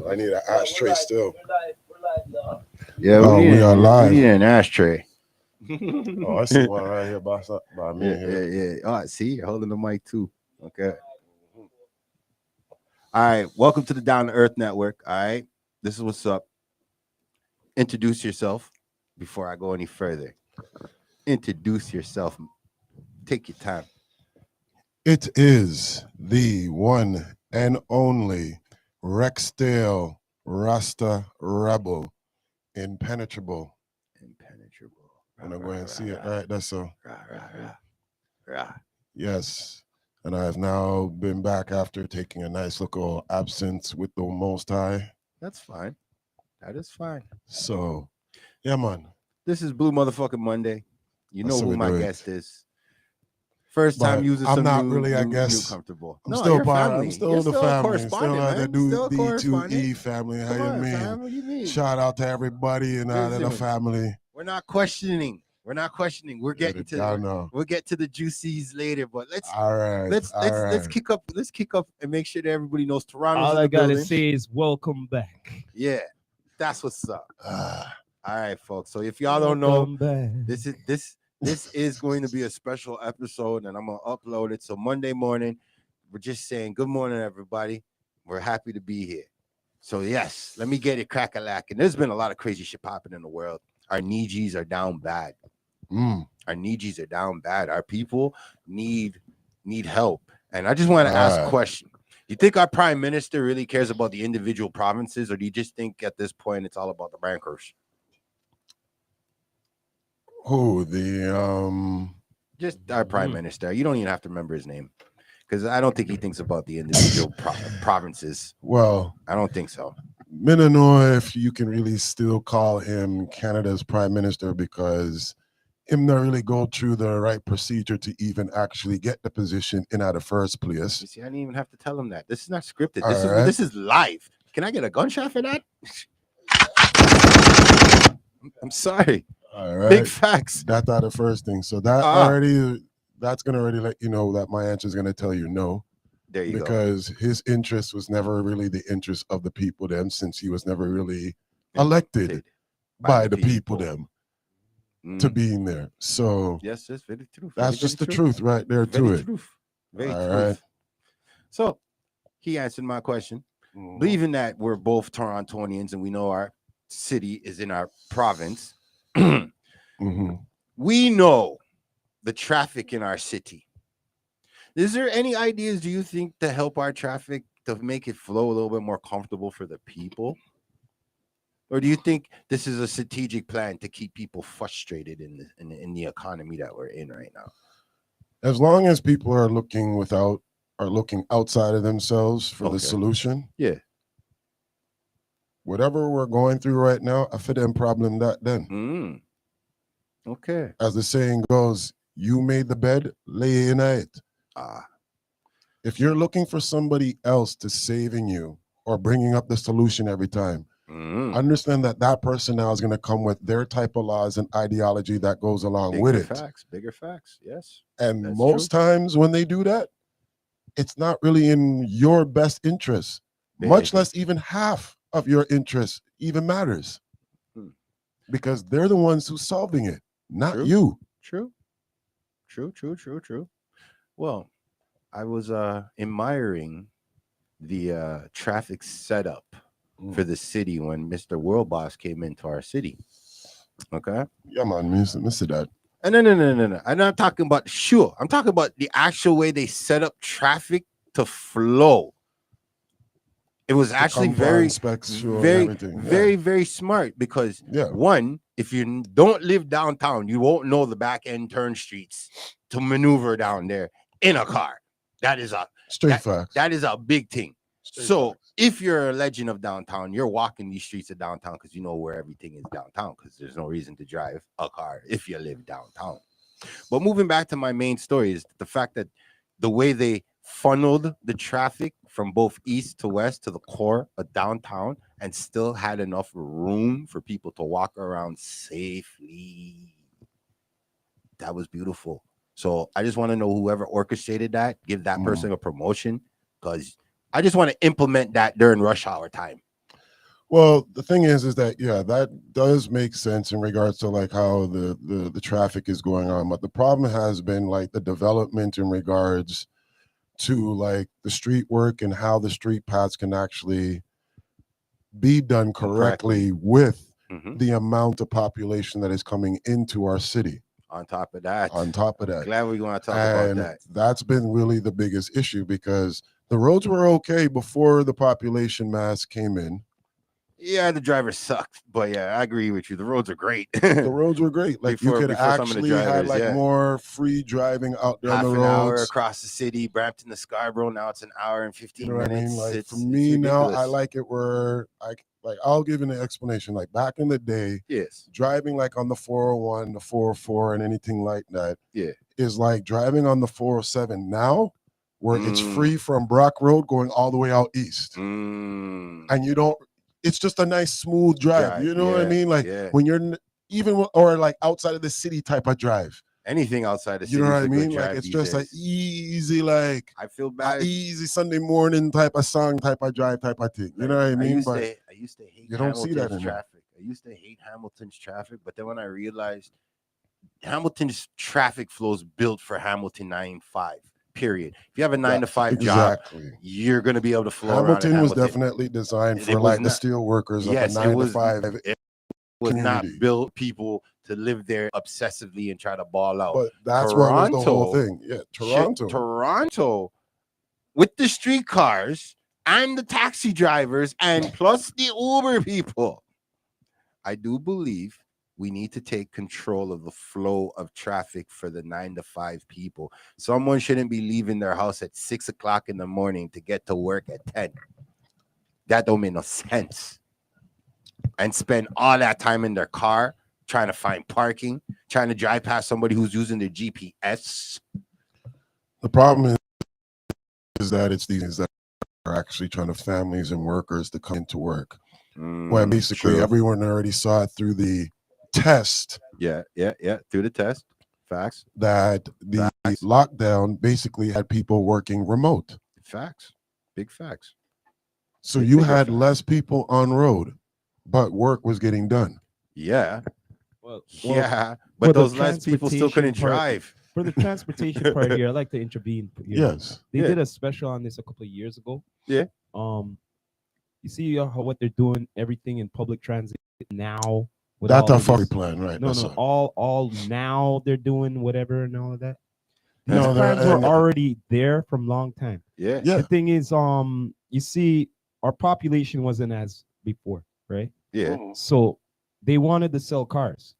I need an ashtray still. Yeah, We are we live. need an ashtray. Oh, I see one right here by me Yeah, here. yeah. Oh, see, you're holding the mic too. Okay. All right. Welcome to the Down to Earth Network. All right. This is what's up. Introduce yourself before I go any further. Introduce yourself. Take your time. It is the one and only Rexdale Rasta Rebel, impenetrable. Impenetrable. I'm gonna go ahead and see it. All right, that's so. Yes. And I have now been back after taking a nice little absence with the Most High. That's fine. That is fine. So, yeah, man. This is Blue Motherfucking Monday. You know So who we my do it. guest is. First time But using I'm some not new, really, I new, guess. new comfortable. I'm No, still you're part. family. I'm still You're in the still a family. Still correspondent, out there man. You're do still a D2E correspondent. family. How Come you on, mean? fam. What do you mean? Shout out to everybody and out of the Listen, family. We're not questioning. We're not questioning. We're getting Y'all to know. we'll get to the juicies later. But let's All right. let's kick up. Let's kick up and make sure that everybody knows Toronto's All in I the gotta building. say is welcome back. Yeah, that's what's up. All right, folks. So if y'all don't know, Welcome back. this is going to be a special episode, and I'm gonna upload it. So Monday morning, we're just saying good morning, everybody. We're happy to be here. So yes, let me get it crack-a-lack. And there's been a lot of crazy shit popping in the world. Our Nijis are down bad. Our Nijis are down bad. Our people need help. And I just want to ask a question. You think our prime minister really cares about the individual provinces, or do you just think at this point it's all about the bankers? Who Just our prime minister. You don't even have to remember his name, because I don't think he thinks about the individual provinces. Well, I don't think so. I don't know if you can really still call him Canada's prime minister, because him not really go through the right procedure to even actually get the position in at the first place. You see, I didn't even have to tell him that. This is not scripted. All right. This is live. Can I get a gunshot for that? I'm sorry. All right. Big facts. That's not the first thing. So that's gonna already let you know that my answer is gonna tell you no. There you because his interest was never really the interest of the people them, since he was never really elected by the people them to being there. So yes, that's very true. That's just the truth right there to it. Very All truth. right. So he answered my question. Believing that we're both Torontonians and we know our city is in our province. We know the traffic in our city. Is there any ideas, do you think, to help our traffic, to make it flow a little bit more comfortable for the people? Or do you think this is a strategic plan to keep people frustrated in the economy that we're in right now? As long as people are looking outside of themselves for the solution. Yeah. Whatever we're going through right now, I fit in problem that then. Okay. As the saying goes, you made the bed, lay in it. If you're looking for somebody else to saving you or bringing up the solution every time, understand that person now is going to come with their type of laws and ideology that goes along with it. Bigger facts, yes. And most times when they do that, it's not really in your best interest, much less even half of your interest even matters, because they're the ones who's solving it, not you. True. Well, I was admiring the traffic setup for the city when Mr. World Boss came into our city. Okay. Yeah, man, Mr. That. No. I'm not talking about I'm talking about the actual way they set up traffic to flow. It was actually very smart, because one, if you don't live downtown, you won't know the back end turn streets to maneuver down there in a car. That is a fact. That is a big thing. If you're a legend of downtown, you're walking these streets of downtown because you know where everything is downtown, because there's no reason to drive a car if you live downtown. But moving back to my main story is the fact that the way they funneled the traffic from both east to west to the core of downtown and still had enough room for people to walk around safely. That was beautiful. So I just want to know whoever orchestrated that, give that person a promotion, because I just want to implement that during rush hour time. Well, the thing is that yeah, that does make sense in regards to like how the traffic is going on. But the problem has been like the development in regards to like the street work and how the street paths can actually be done correctly with Mhm. the amount of population that is coming into our city. On top of that, glad we're going to talk about And that. that's been really the biggest issue because the roads were okay before the population mass came in. Yeah, the driver sucked, but yeah, I agree with you. The roads are great. The roads were great. Like you could before some of the actually had drivers, like yeah. more free driving out there on Half the an hour roads. across the city, Brampton to Scarborough. Now it's an hour and 15 You know what I minutes. mean? Like It's for me now, I ridiculous. like it where I'll give an explanation. Like back in the day, Yes. driving like on the 401, the 404, and anything like that Yeah. is like driving on the 407 now, where it's Mm. free from Brock Road going all the way out east. Mm. And you don't, it's just a nice smooth drive. You know what I Yeah, mean? Like yeah. when you're or like outside of the city type of drive. Anything outside the You city know is what I a good mean? Like drive it's these just an days. easy, like I feel a bad. easy Sunday morning type of song, type of drive, type of thing. You know what I mean? But I used to hate you don't see that Hamilton's anymore. traffic. I used to hate Hamilton's traffic, but then when I realized Hamilton's traffic flow is built for Hamilton 9-5. Period. If you have a 9 to 5 job, Exactly. you're gonna be able to flow around. Hamilton in was Hamilton. definitely designed It for was like the not- steel workers Yes, of it a 9 was- to 5 It was not community. built people to live there obsessively and try to ball out. But that's what was the whole Toronto- thing. Yeah, Toronto. Toronto, with the streetcars and the taxi drivers and plus the Uber people, I do believe we need to take control of the flow of traffic for the 9 to 5 people. Someone shouldn't be leaving their house at 6 o'clock in the morning to get to work at 10. That don't make no sense. And spend all that time in their car trying to find parking, trying to drive past somebody who's using their GPS. The problem is that it's these that are actually trying to families and workers to come into work. When basically True. everyone already saw it through the test Yeah. Through the test. Facts. that the lockdown basically had people working remote. Facts. Big facts. So Big you figure had facts. less people on road, but work was getting done. Yeah. Well, Yeah. for But the those less people still couldn't transportation part- drive. for the transportation part here, I like to intervene. Here. Yes. They Yeah. did a special on this a couple of years ago. Yeah. You see what they're doing, everything in public transit now. With That's all a of fucking this- plan, right? No, That's no, a- all now they're doing whatever and all of that. These No, they're- plans were and- already there from long time. Yeah. Yeah. The thing is, you see, our population wasn't as before, right? Yeah. So they wanted to sell cars,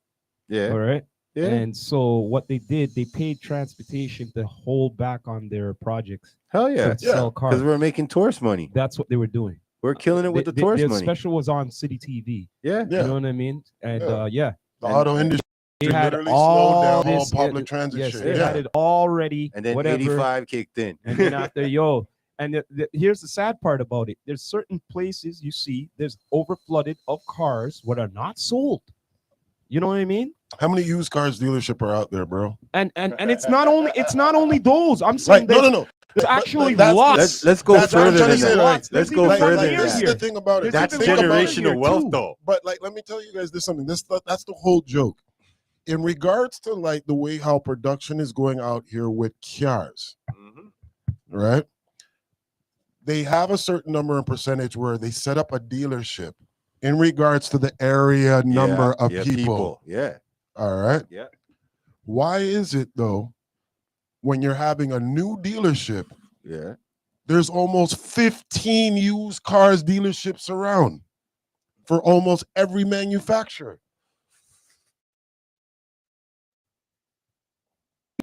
Yeah. all right? Yeah. And so what they did, they paid transportation to hold back on their projects. Hell yeah. To sell cars. Because we're making tourist money. That's what they were doing. We're killing it with the They- tourist their money. special was on City TV. Yeah. Yeah. You know what I mean? And Yeah. The And auto industry they had literally all slowed down all this public transit yes, shit. they Yeah. had it already. And then whatever. 85 kicked in. And then after, and here's the sad part about it. There's certain places you see there's overflooded of cars what are not sold. You know what I mean? How many used cars dealership are out there, bro? And it's not only those. I'm saying Like, no. there's actually that's- lots. Let's go That's what I'm further trying than to say, that. like, Let's there's go even further one than here. This is the thing about it. There's That's even one generational here, wealth, too. though. But like, let me tell you guys this something. That's the whole joke. In regards to like the way how production is going out here with cars, right? They have a certain number and percentage where they set up a dealership in regards to the area number of people. Yeah. All right. Yeah. Why is it though, when you're having a new dealership, Yeah. there's almost 15 used cars dealerships around for almost every manufacturer?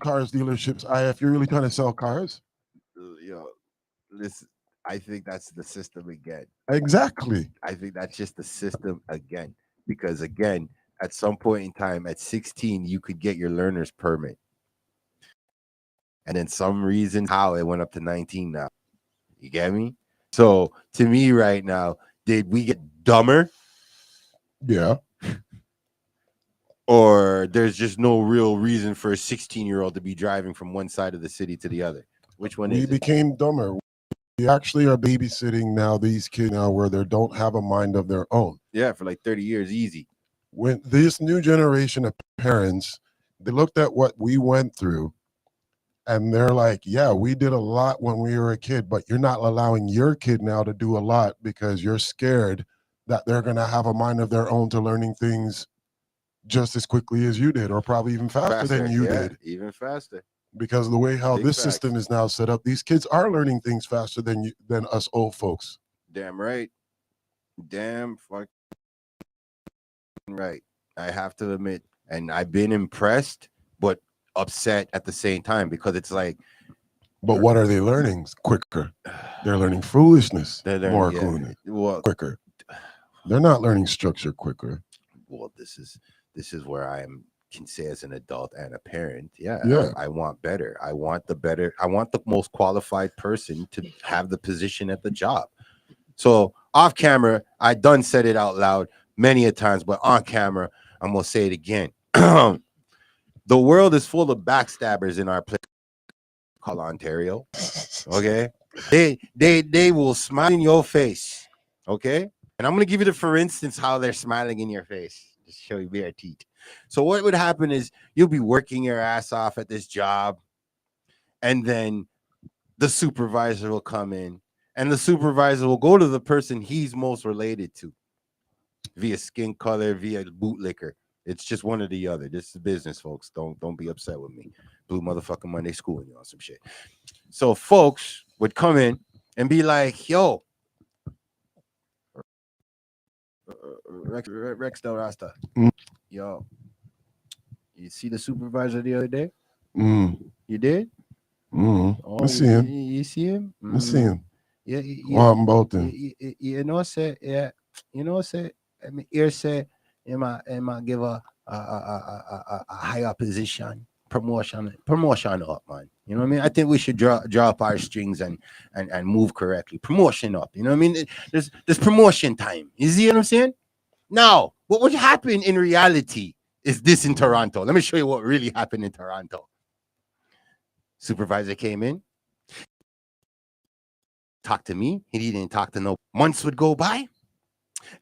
Cars dealerships, if you're really trying to sell cars. Listen, I think that's the system again. Exactly. I think that's just the system again. Because again, at some point in time, at 16, you could get your learner's permit. And then some reason how it went up to 19 now. You get me? So to me right now, did we get dumber? Yeah. Or there's just no real reason for a 16-year-old to be driving from one side of the city to the other? Which one We is it? became dumber. We actually are babysitting now these kids now where they don't have a mind of their own. Yeah, for like 30 years, easy. When this new generation of parents, they looked at what we went through and they're like, yeah, we did a lot when we were a kid, but you're not allowing your kid now to do a lot because you're scared that they're going to have a mind of their own to learning things just as quickly as you did, or probably even faster than you did. Even faster. Because the way how Big this facts. system is now set up, these kids are learning things faster than us old folks. Damn right. Damn fucking right. I have to admit, and I've been impressed, but upset at the same time because it's like. But what are they learning quicker? They're learning foolishness They're learning, more quicker. They're not learning structure quicker. Well, this is where I can say as an adult and a parent, yeah. I want better. I want the most qualified person to have the position at the job. So off camera, I done said it out loud many a times, but on camera, I'm gonna say it again. The world is full of backstabbers in our place called Ontario. Okay, they will smile in your face. Okay, and I'm gonna give you the for instance how they're smiling in your face. Just show you bare teeth. So what would happen is you'll be working your ass off at this job, and then the supervisor will come in, and the supervisor will go to the person he's most related to via skin color, via bootlicker. It's just one or the other. This is business, folks. Don't be upset with me. Blue motherfucking Monday schooling you on some shit. So folks would come in and be like, yo, Rex Del Rasta, yo, you see the supervisor the other day? You did? Oh, I see him. You see him? I see him. Yeah, Well, I'm about to. you know, say, yeah, you know, say, I mean, here say, am I give a higher position, promotion up, man. You know what I mean? I think we should draw up our strings and move correctly. Promotion up. You know what I mean? There's promotion time. You see what I'm saying? Now, what would happen in reality is this in Toronto. Let me show you what really happened in Toronto. Supervisor came in, talked to me. He didn't talk to no. Months would go by.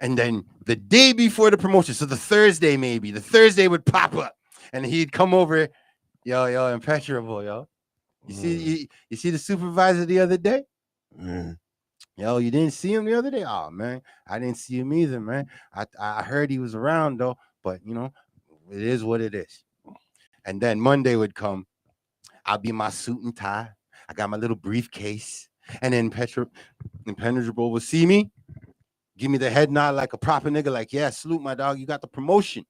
And then the day before the promotion, so the Thursday would pop up. And he'd come over, yo, Impetrebel, yo. You see the supervisor the other day? Yo, you didn't see him the other day? Oh, man, I didn't see him either, man. I heard he was around, though. But, you know, it is what it is. And then Monday would come. I'll be in my suit and tie. I got my little briefcase. And then Impenetrable will see me, give me the head nod like a proper nigga, like, yeah, salute my dog, you got the promotion.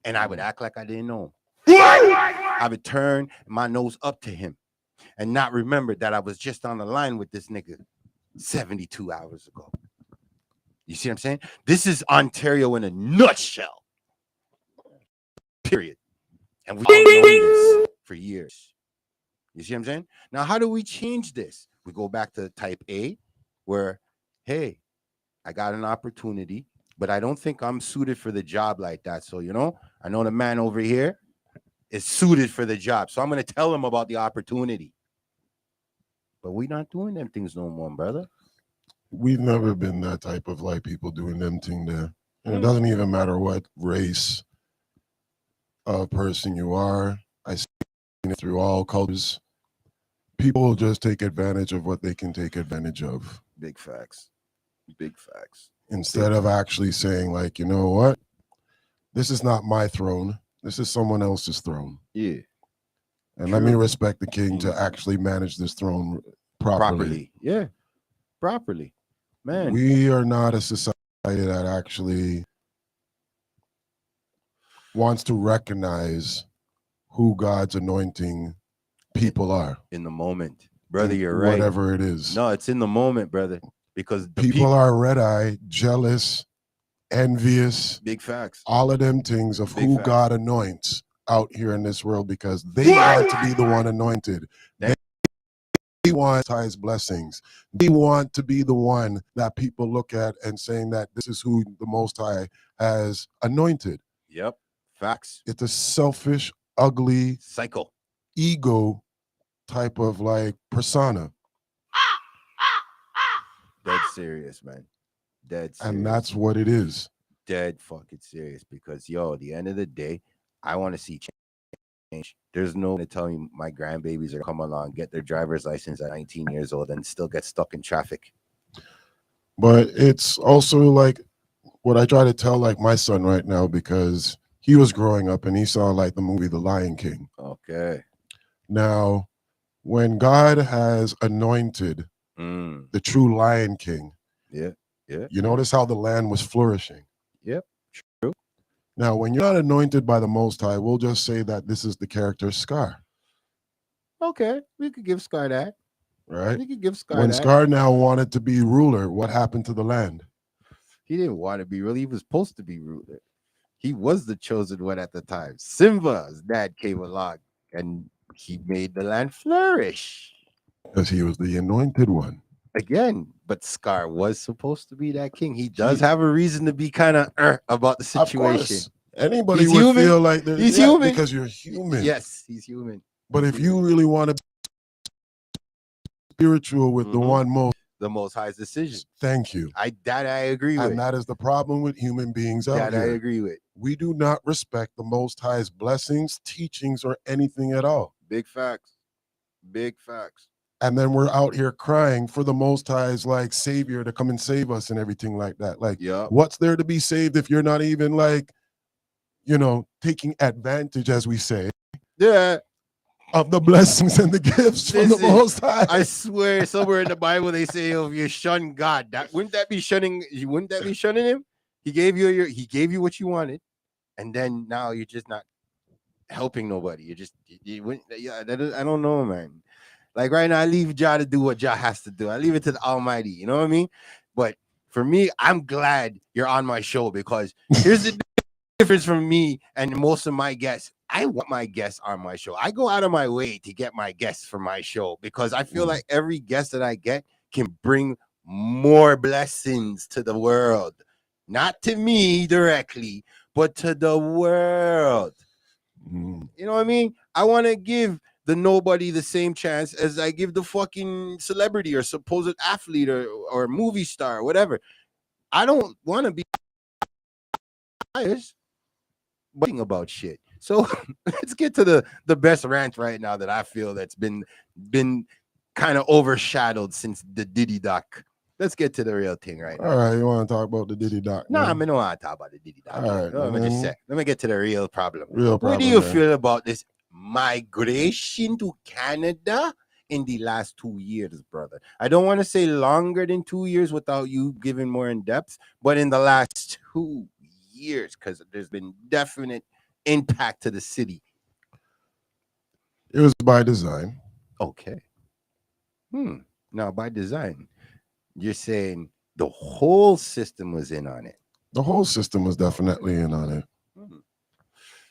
And I would act like I didn't know him. I would turn my nose up to him and not remember that I was just on the line with this nigga 72 hours ago. You see what I'm saying? This is Ontario in a nutshell. Period. And we've known this for years. You see what I'm saying? Now, how do we change this? We go back to type A, where, hey, I got an opportunity, but I don't think I'm suited for the job like that. So, you know, I know the man over here is suited for the job. So I'm going to tell him about the opportunity. But we're not doing them things no more, brother. We've never been that type of like people doing them thing there. And it doesn't even matter what race of person you are. I see it through all cultures. People will just take advantage of what they can take advantage of. Big facts. Big facts. Instead of actually saying, like, you know what? This is not my throne. This is someone else's throne. Yeah. And let me respect the king to actually manage this throne properly. Yeah. Properly. Man. We are not a society that actually wants to recognize who God's anointing people are. In the moment. Brother, you're right. Whatever it is. No, it's in the moment, brother. Because people are red-eyed, jealous, envious. Big facts. All of them things of who God anoints out here in this world because they want to be the one anointed. They want his blessings. They want to be the one that people look at and saying that this is who the Most High has anointed. Yep. Facts. It's a selfish, ugly, cycle, ego type of like persona. serious, man. Dead serious. And that's what it is. Dead fucking serious. Because at the end of the day, I want to see change. There's no to tell me my grandbabies are come along, get their driver's license at 19 years old, and still get stuck in traffic. But it's also like what I try to tell like my son right now, because he was growing up and he saw like the movie The Lion King. Okay. Now, when God has anointed the true Lion King, you notice how the land was flourishing. Yep, true. Now, when you're not anointed by the Most High, we'll just say that this is the character Scar. Okay, we could give Scar that. Right? We could give Scar when that. Scar now wanted to be ruler, what happened to the land? He didn't want to be ruler. He was supposed to be ruler. He was the chosen one at the time. Simba's dad came along and he made the land flourish. Because he was the anointed one. Again, but Scar was supposed to be that king. He does have a reason to be kind of about the situation. Anybody would feel like he's human because you're human. Yes, he's human. But if you really want to be spiritual with the Most High's decision. Thank you. I agree with. And that is the problem with human beings out here. I agree with. We do not respect the Most High's blessings, teachings, or anything at all. Big facts. Big facts. And then we're out here crying for the Most High's like savior to come and save us and everything like that. Like, what's there to be saved if you're not even like, taking advantage, as we say, of the blessings and the gifts from the Most High? I swear, somewhere in the Bible they say, "If you shun God, wouldn't that be shunning him? He gave you what you wanted, and then now you're just not helping nobody. I don't know, man. Like right now, I leave Jah to do what Jah has to do. I leave it to the Almighty. You know what I mean? But for me, I'm glad you're on my show, because here's the difference from me and most of my guests. I want my guests on my show. I go out of my way to get my guests for my show, because I feel like every guest that I get can bring more blessings to the world. Not to me directly, but to the world. You know what I mean? I want to give the nobody the same chance as I give the fucking celebrity or supposed athlete or movie star or whatever. I don't want to be biased about shit. So let's get to the best rant right now that I feel that's been kind of overshadowed since the Diddy doc. Let's get to the real thing right now. All right, you want to talk about the Diddy doc? No, I don't want to talk about the Diddy doc. All right, let me get to the real problem. What do you feel about this migration to Canada in the last 2 years, brother? I don't want to say longer than 2 years without you giving more in depth, but in the last 2 years, because there's been definite impact to the city. It was by design. Okay. Now, by design, you're saying the whole system was in on it. The whole system was definitely in on it.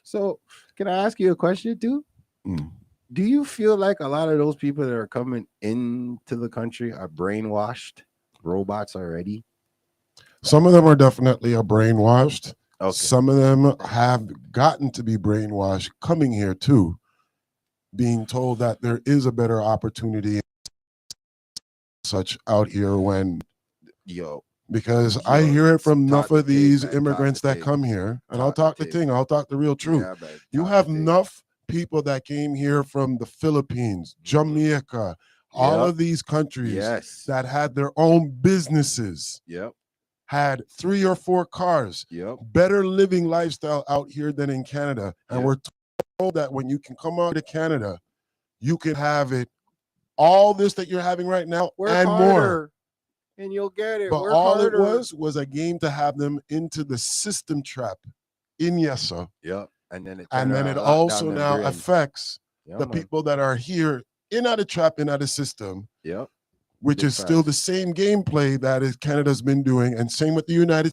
So, can I ask you a question too? Do you feel like a lot of those people that are coming into the country are brainwashed robots already? Some of them are definitely brainwashed. Okay. Some of them have gotten to be brainwashed coming here too, being told that there is a better opportunity such out here because I hear it from enough of these immigrants that come here, and I'll talk the real truth. You have enough people that came here from the Philippines, Jamaica, all of these countries that had their own businesses, had 3 or 4 cars, better living lifestyle out here than in Canada. And we're told that when you can come out to Canada, you can have it, all this that you're having right now, and more. And you'll get it. But all it was a game to have them into the system trap in Yesa. And then it also now affects the people that are here in out of trap, in out of system. Which is still the same gameplay that is Canada's been doing, and same with the United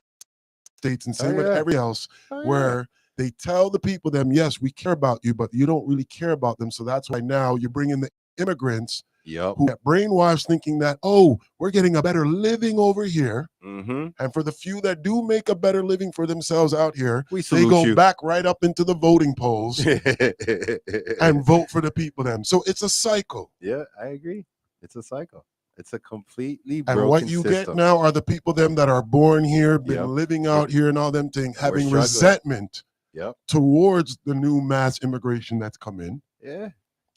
States, and same with every else, where they tell the people them, yes, we care about you, but you don't really care about them. So that's why now you bring in the immigrants who get brainwashed thinking that, oh, we're getting a better living over here. And for the few that do make a better living for themselves out here, they go back right up into the voting polls and vote for the people them. So it's a cycle. Yeah, I agree. It's a cycle. It's a completely And broken what you system. get now are the people them that are born here, been Yep. living out here and all them things, having struggling. resentment Yep. towards the new mass immigration that's come in Yeah.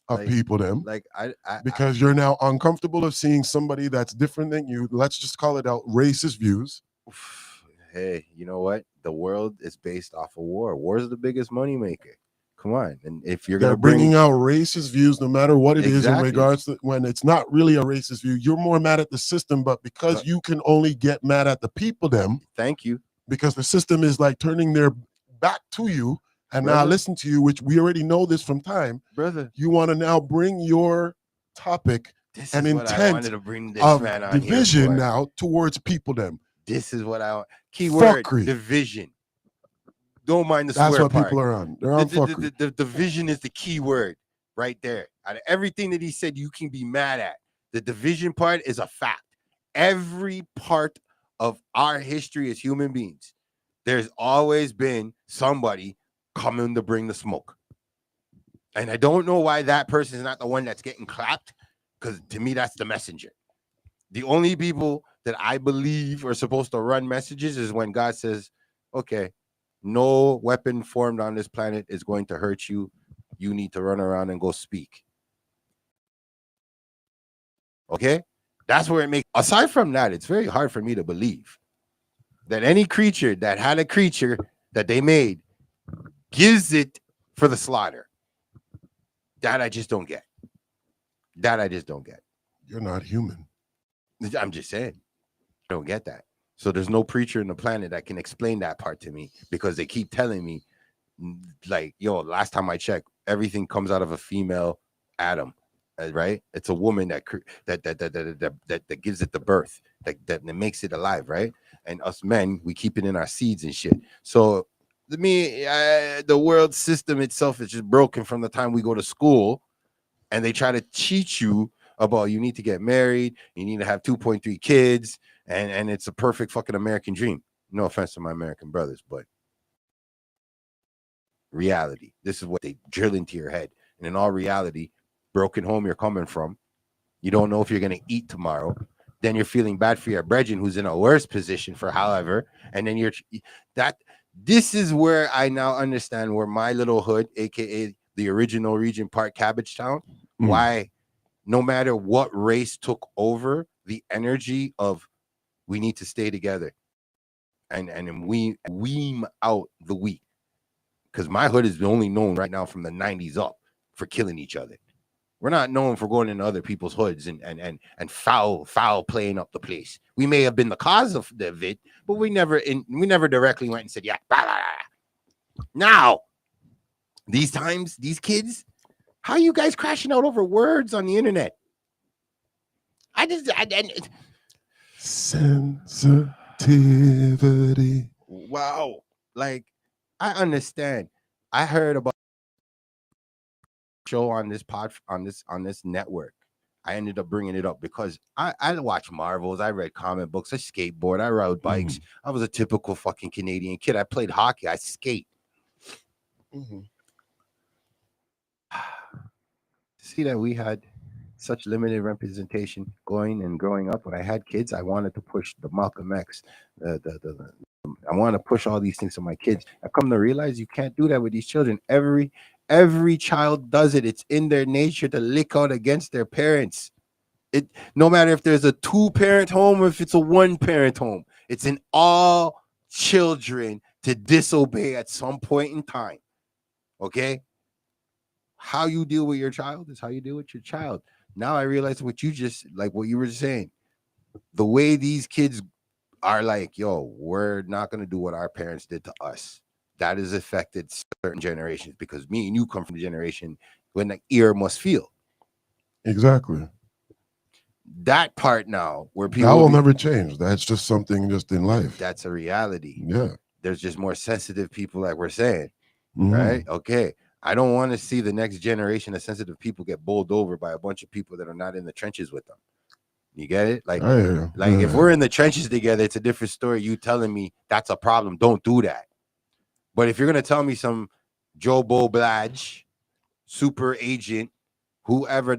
of Like- people them. Like Because you're now uncomfortable of seeing somebody that's different than you. Let's just call it out racist views. Hey, you know what? The world is based off of war. War is the biggest money maker. Come on. And if you're They're going to bring bringing out racist views no matter what it is in Exactly. regards to when it's not really a racist view. You're more mad at the system, but because you can only get mad at the people them, thank you. because the system is like turning their back to you and now Brother. listen to you, which we already know this from time. Brother, You want to now bring your topic this and is what I intent wanted to bring this of man on here division for. now towards people them. This is what I want. Keyword, Fuckery. division. Don't mind the That's swear what part. people are on. They're on fuckery. The division is the key word right there. Out of everything that he said, you can be mad at. The division part is a fact. Every part of our history as human beings, there's always been somebody coming to bring the smoke. And I don't know why that person is not the one that's getting clapped, because to me, that's the messenger. The only people that I believe are supposed to run messages is when God says, okay, no weapon formed on this planet is going to hurt you. You need to run around and go speak. Okay? That's where it makes, aside from that, it's very hard for me to believe that any creature that had a creature that they made gives it for the slaughter. That I just don't get. That I just don't get. You're not human. I'm just saying. I don't get that. So there's no preacher in the planet that can explain that part to me, because they keep telling me, like, yo, last time I checked, everything comes out of a female Adam, right? It's a woman that gives it the birth, that makes it alive, right? And us men, we keep it in our seeds and shit. So to me, the world system itself is just broken from the time we go to school, and they try to teach you about you need to get married, you need to have 2.3 kids, and it's a perfect fucking American dream. No offense to my American brothers, but reality. This is what they drill into your head. And in all reality, broken home you're coming from, you don't know if you're going to eat tomorrow. Then you're feeling bad for your brethren who's in a worse position for however. And then this is where I now understand where my little hood, aka the original Regent Park Cabbage Town, why no matter what race took over, the energy of we need to stay together and we wean out the weak. Because my hood is only known right now from the 90s up for killing each other. We're not known for going into other people's hoods and foul playing up the place. We may have been the cause of it, but we never directly went and said, yeah. Blah, blah, blah. Now, these times, these kids, how are you guys crashing out over words on the internet? Sensitivity. Wow. Like, I understand. I heard about show on this network. I ended up bringing it up because I watch Marvels. I read comic books. I skateboard. I rode bikes. I was a typical fucking Canadian kid. I played hockey. I skate. See that we had such limited representation growing up. When I had kids, I wanted to push the Malcolm X, I want to push all these things to my kids. I come to realize you can't do that with these children. Every child does it. It's in their nature to lick out against their parents. No matter if there's a 2-parent home or if it's a 1-parent home, it's in all children to disobey at some point in time. Okay? How you deal with your child is how you deal with your child. Now I realize what you were saying. The way these kids are like, yo, we're not going to do what our parents did to us. That has affected certain generations, because me and you come from the generation when the ear must feel. Exactly. That part now where people that will never change. That's just something just in life. That's a reality. Yeah. There's just more sensitive people, like we're saying. Right? Okay. I don't want to see the next generation of sensitive people get bowled over by a bunch of people that are not in the trenches with them. You get it? Like, if we're in the trenches together, it's a different story. You telling me that's a problem. Don't do that. But if you're going to tell me some Joe Bo Bladge, super agent, whoever,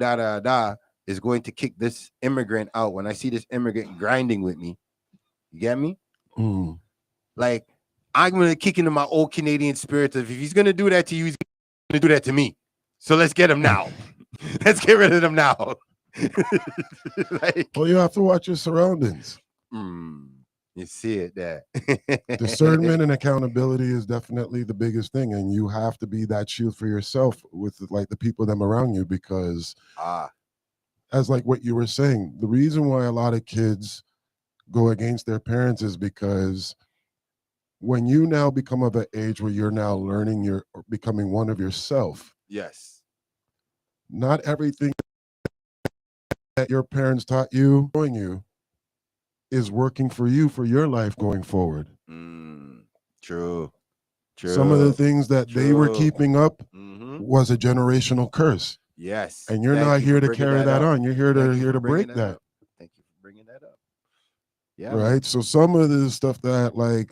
is going to kick this immigrant out when I see this immigrant grinding with me. You get me? Mm. Like, I'm going to kick into my old Canadian spirit of if he's going to do that to you, he's going to do that to me. So let's get him now. Let's get rid of him now. Like, Well, you have to watch your surroundings. You see it there. Discernment and accountability is definitely the biggest thing, and you have to be that shield for yourself with like the people them around you, because as like what you were saying, the reason why a lot of kids go against their parents is because when you now become of an age where you're now learning, you're becoming one of yourself. Yes. Not everything that your parents taught you, showing you, is working for you for your life going forward. True. Some of the things that they were keeping up was a generational curse. Yes. And you're not here to carry that on. You're here to break that. Thank you for bringing that up. Yeah. Right. Man. So some of the stuff that like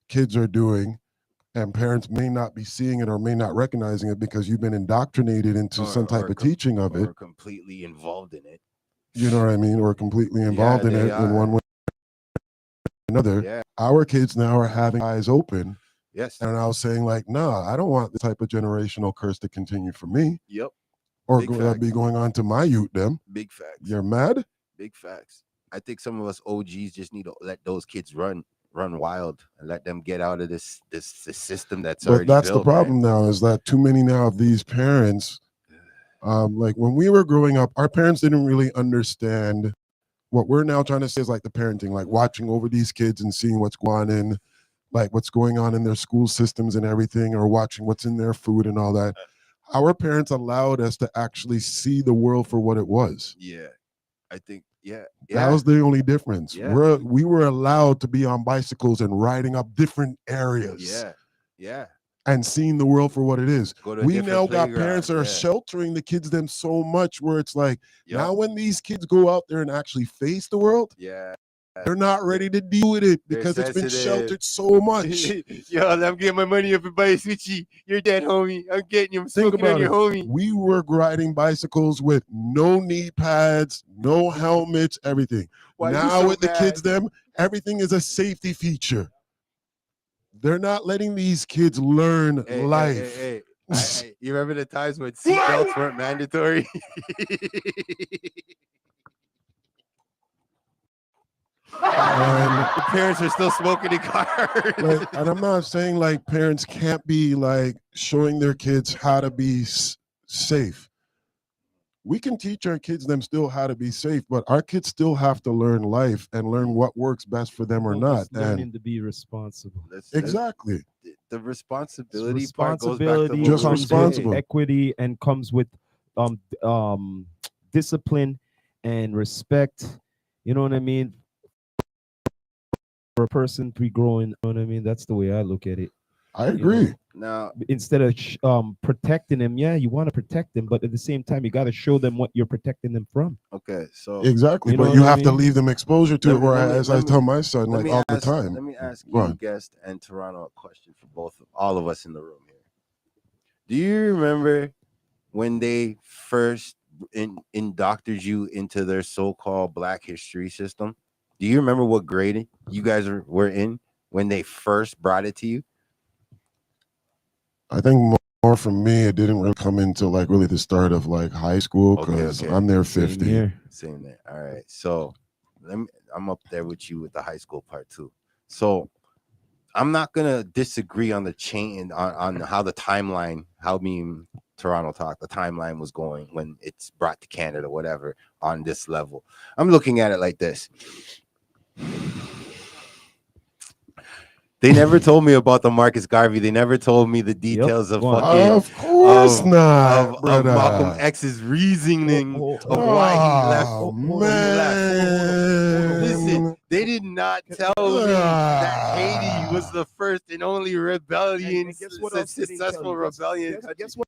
kids are doing and parents may not be seeing it or may not recognizing it because you've been indoctrinated into some type of teaching of it. Or completely involved in it. You know what I mean? Or completely involved in it in one way or another. Yeah. Our kids now are having eyes open. Yes. And I was saying like, nah, I don't want the type of generational curse to continue for me. Yep. Or be going on to my youth them. Big facts. You're mad? Big facts. I think some of us OGs just need to let those kids run wild and let them get out of this system that's already built. But that's the problem now, is that too many now of these parents, like when we were growing up, our parents didn't really understand what we're now trying to say is like the parenting, like watching over these kids and seeing what's going on what's going on in their school systems and everything, or watching what's in their food and all that. Our parents allowed us to actually see the world for what it was. Yeah, I think, yeah. That was the only difference. Yeah. We were allowed to be on bicycles and riding up different areas. Yeah. And seeing the world for what it is. We now got parents that are sheltering the kids them so much where it's like, now when these kids go out there and actually face the world, they're not ready to deal with it because it's been sheltered so much. Yo, I'm getting my money up and buy a switchy. You're dead, homie. I'm getting you. I'm Think smoking on your homie. We were riding bicycles with no knee pads, no helmets, everything. Now with the kids them, everything is a safety feature. They're not letting these kids learn life. Hey. You remember the times when seatbelts weren't mandatory? And the parents are still smoking in cars. And I'm not saying like parents can't be like showing their kids how to be safe. We can teach our kids them still how to be safe, but our kids still have to learn life and learn what works best for them or not. Learning to be responsible. Exactly. The responsibility part goes back to just responsible equity, and comes with discipline and respect. You know what I mean? For a person to be growing, you know what I mean? That's the way I look at it. I agree. Now, instead of protecting them, you want to protect them, but at the same time, you got to show them what you're protecting them from. Okay, so exactly, but you have to leave them exposure to it. Or as I tell my son, like all the time. Let me ask you, guest and Toronto, a question for all of us in the room here. Do you remember when they first indoctrinated you into their so-called Black history system? Do you remember what grade you guys were in when they first brought it to you? I think more for me, it didn't really come into like really the start of like high school because I'm there 50. Same there. All right. So I'm up there with you with the high school part too. So I'm not gonna disagree on the chain on how the timeline, Toronto Talk, the timeline was going when it's brought to Canada, whatever, on this level. I'm looking at it like this. They never told me about the Marcus Garvey. They never told me the details of fucking. Of course not, of Malcolm X's reasoning of why he left. Man. Listen, they did not tell me that Haiti was the first and only rebellion, successful rebellion. Guess what?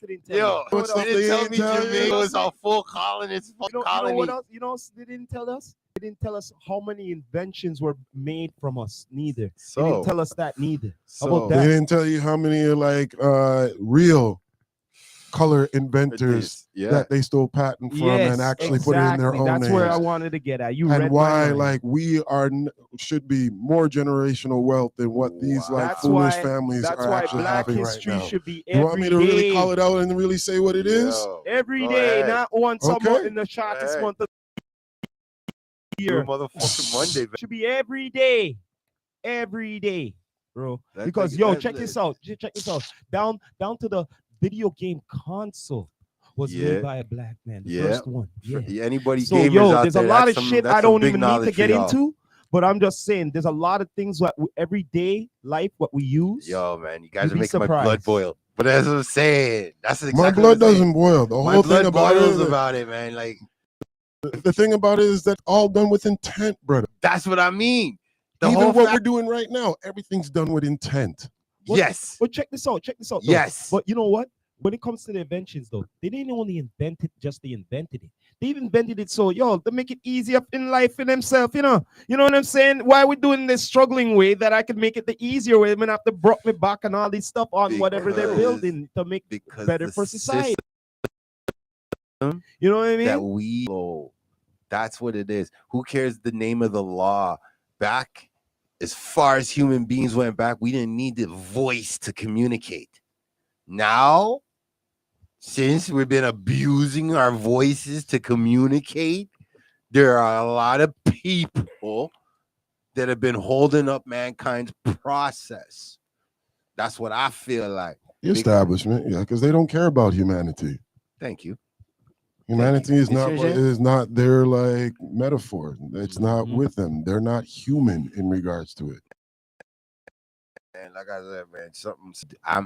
They didn't tell me Jamaica was a full colonist. Colony. You know what they didn't tell us? They didn't tell us how many inventions were made from us. Neither. They didn't tell us that neither. How about that? They didn't tell you how many like real color inventors Yeah. that they stole patent from and actually put it in their own That's names. where I wanted to get at. You and read why my mind. like we are should be more generational wealth than what these like That's foolish why- families That's are why actually Black having history right now. should be You want me to every really day. call it out and really say what it is? Yo, Every go day, ahead. not once a Okay. month in the shortest ahead. month of the Do year. motherfucking Monday. It should be every day, bro. That Because thing- yo, that- check this out. Check this out. Down to the video game console was Yeah. made by a black man. The Yeah. first one. Yeah. Anybody So gamers yo, out there's a there, lot that's of some- shit that's I some don't big even need to knowledge get for y'all. into. But I'm just saying, there's a lot of things what everyday life what we use. Yo, man, you guys You'd are be making my blood surprised. boil. But that's what I'm saying. That's exactly My what blood I'm saying. doesn't boil. The My whole blood thing about boils it, about it, man. Like the thing about it is that all done with intent, brother. that's what I mean. The Even whole what fact- we're doing right now, everything's done with intent. yes, But check this out. Though. yes. But you know what? When it comes to the inventions, though, they didn't only invent it, just they invented it. They invented it so, yo, to make it easier in life for themselves, you know. You know what I'm saying? Why we doing this struggling way that I can make it the easier way? I mean, I have to broke me back and all this stuff on whatever they're Because- building to make because better the for society. system You know what I mean? that we follow, that's what it is. Who cares the name of the law? Back as far as human beings went back, we didn't need the voice to communicate. Now, since we've been abusing our voices to communicate, there are a lot of people that have been holding up mankind's process. That's what I feel like. The establishment, yeah, because they don't care about humanity. Thank you. Humanity you. is not Monsieur Jean? is not their like metaphor. It's not Mhm. with them. They're not human in regards to it. And like I said, man,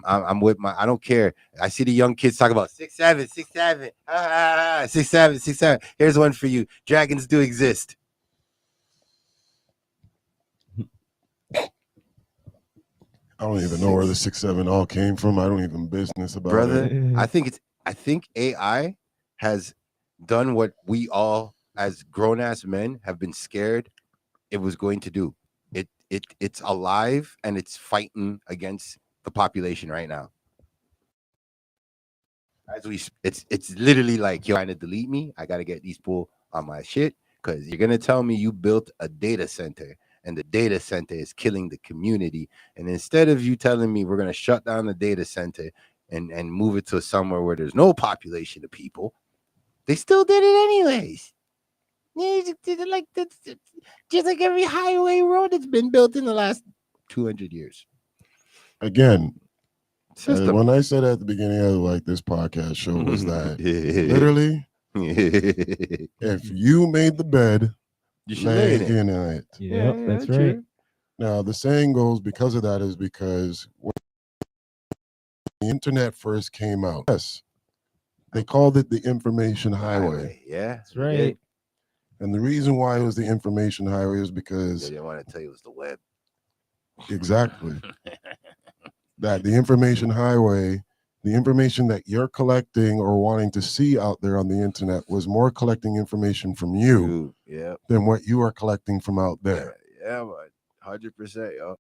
I'm with my. I don't care. I see the young kids talk about 6'7", 6'7", 6'7", 6'7". Here's one for you. Dragons do exist. I don't even know where the 6'7" all came from. I don't even business about Brother, it. I think AI has done what we all as grown-ass men have been scared it was going to do. It's alive and it's fighting against the population right now. It's literally like, you're trying to delete me. I gotta get these people on my shit because you're gonna tell me you built a data center and the data center is killing the community. And instead of you telling me we're gonna shut down the data center and move it to somewhere where there's no population of people, they still did it anyways. Yeah, just like every highway road that's been built in the last 200 years. Again, System. when I said at the beginning of like this podcast show was that literally, if you made the bed, you should lay lay in it. in it. Yeah, that's true. right. Now the saying goes because of that is because when the internet first came out, yes, they called it the information highway. Yeah, That's right. And the reason why it was the information highway is They because didn't want to tell you it was the web. exactly that the information highway, the information that you're collecting or wanting to see out there on the internet was more collecting information from you Yeah. than what you are collecting from out there. Yeah, but 100%, yo.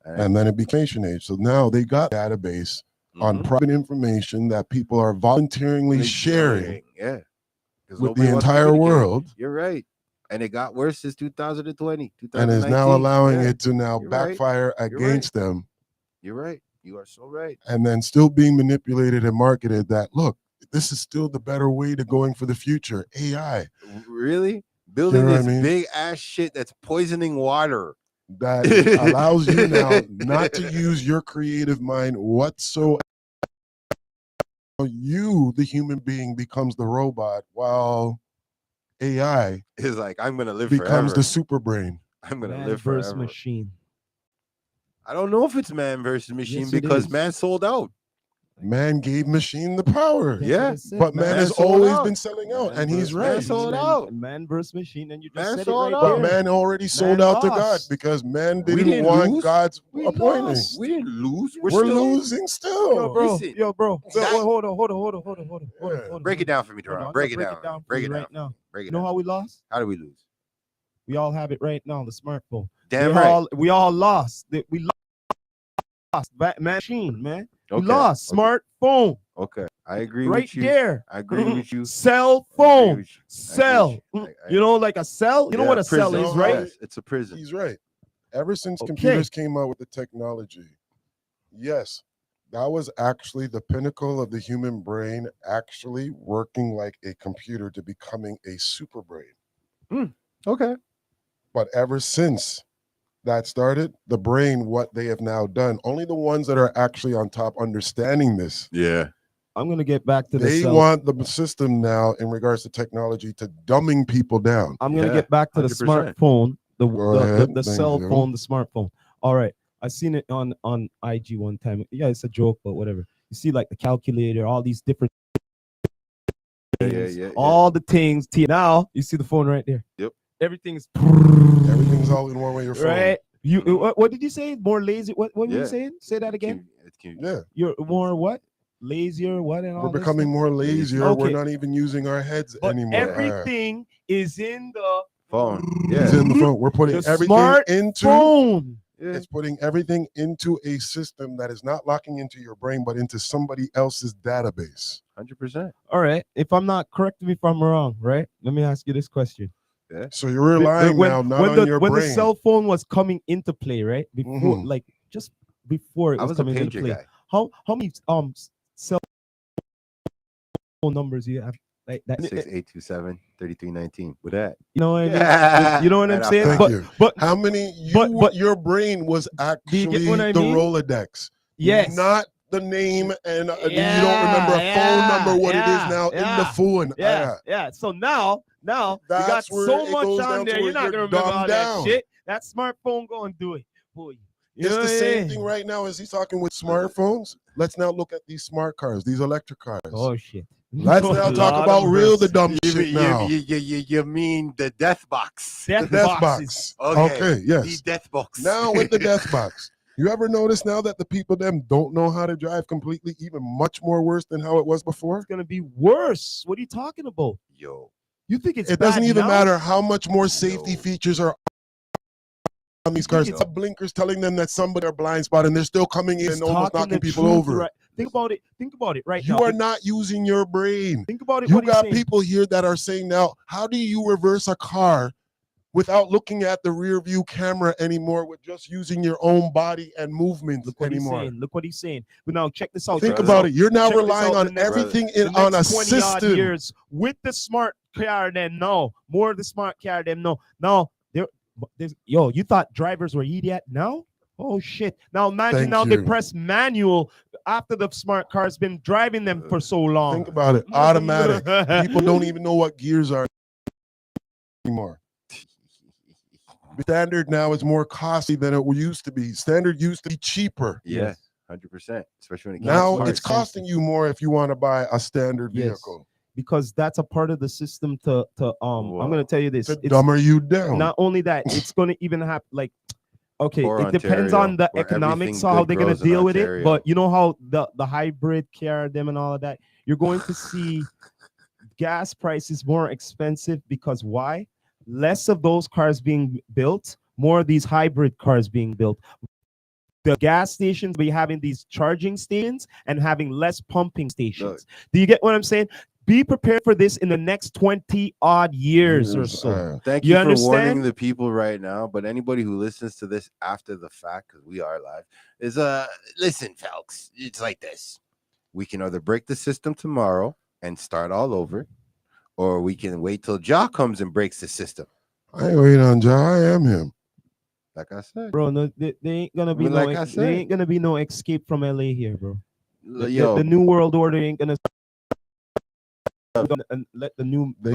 And then it became information age. So now they got a database on Mhm. private information that people are voluntarily sharing Yeah. 'Cause with nobody the wants to entire communicate. world, You're right. And it got worse since 2020, and is 2019. now allowing Yeah, it to now you're right. backfire against them, You're right. You are so right. and then still being manipulated and marketed that, look, this is still the better way to going for the future, AI. Really? Building know what I this mean? big ass shit that's poisoning water. That allows you now not to use your creative mind whatsoever. You, the human being, becomes the robot, while AI It's like, I'm gonna live becomes forever. the super brain. I'm gonna Man live versus forever. machine. I don't know if it's man versus machine Yes, it because is. man sold out. Man gave machine the power. That's Yeah, what I said, But man has sold always out. been selling out, Man and he's versus right. man sold out. Man versus machine, and you just Man said it sold right out. But there. man already sold Man out to God lost. because man We didn't didn't want lose. God's We appointing. lost. We didn't lose. We're still- losing still. Yo, bro. Listen, Yo, bro. that- Hold on. Yeah. Break it down for me, Hold on, Teron. I'm Break it gonna down. for Break you it right down. now. Break it You know down. how we lost? How did we lose? We all have it right now, the smartphone. Damn right. We all lost. We lost machine, man. You Okay. lost smartphone. Okay, I agree Right with you. there. I agree with you. Cell I agree phone. with you. Cell. You know, like a cell? You know what a cell prison. is, right? Yes, it's a prison. He's right. Ever since Okay. computers came out with the technology, yes, that was actually the pinnacle of the human brain actually working like a computer to becoming a super brain. Okay. But ever since that started, the brain, what they have now done, only the ones that are actually on top understanding this. Yeah. I'm going to get back to They want the system now in regards to technology to dumbing people down. I'm going to get back to the 100%. smartphone, the Thank cell you. phone, the smartphone. All right. I seen it on IG one time. Yeah, it's a joke, but whatever. You see like the calculator, all these different things, all the things. Now you see the phone right there. Yep. Everything's all in one way. Your phone. right. You what did you say? More lazy? What were you saying? Say that again. Yeah. You're more what? Lazier? What? And all We're becoming more lazier. Okay. We're not even using our heads But anymore. everything is in the phone. It's in the phone. We're putting the everything smart into phone. It's putting everything into a system that is not locking into your brain, but into somebody else's database. 100%. All right. If I'm not, correct me if I'm wrong, right? Let me ask you this question. Yeah. So you're relying now not on your brain. When the cell phone was coming into play, right? Before, like just before it was coming into play. Guy. How many cell phone numbers do you have? Like that 6827-3319. With that. You know what I mean? You know what I'm saying? But how many your brain was actually the Rolodex. Yes. Not the name and you don't remember a phone number, what it is now in the phone. Yeah. So now you got so much on there, you're not gonna remember all that shit. That smartphone go and do it for you. It's the same thing right now as he's talking with smartphones. Let's now look at these smart cars, these electric cars. Oh shit. Let's now talk about the dumb shit now. You mean the death box? Death box. Okay, yes. The death box. Now with the death box. You ever notice now that the people them don't know how to drive completely, even much more worse than how it was before? It's gonna be worse. What are you talking about? Yo. You think it's it doesn't even matter how much more safety features are on these cars. It's blinkers telling them that somebody are blind spot and they're still coming in and almost knocking people over. Right. Think about it right now. You are not using your brain. Think about it. You got people here that are saying now, how do you reverse a car without looking at the rear view camera anymore, with just using your own body and movements anymore? Look what he's saying. But now check this out. Think about it. You're now relying on everything on a system. Years with the smart car, then no. More of the smart car, then no. Now, you thought drivers were idiot now? Oh shit. Now imagine they press manual after the smart car's been driving them for so long. Think about it. Automatic. People don't even know what gears are anymore. Standard now is more costly than it used to be. Standard used to be cheaper. Yeah, 100%. Especially when now it's costing you more if you want to buy a standard vehicle. Because that's a part of the system to I'm gonna tell you this. To dumber you down. Not only that, it's gonna even have like it depends on the economics, so how they're gonna deal with it. But you know how the hybrid car, them and all of that, you're going to see gas prices more expensive because why? Less of those cars being built, more of these hybrid cars being built. The gas stations be having these charging stations and having less pumping stations. Do you get what I'm saying? Be prepared for this in the next 20 odd years or so. Thank you for warning the people right now. But anybody who listens to this after the fact, because we are live, is listen, folks. It's like this: we can either break the system tomorrow and start all over, or we can wait till Ja comes and breaks the system. I ain't waiting on Ja. I am him. Like I said, bro. No, they ain't gonna be there ain't gonna be no escape from LA here, bro. The new world order ain't gonna. And let the new the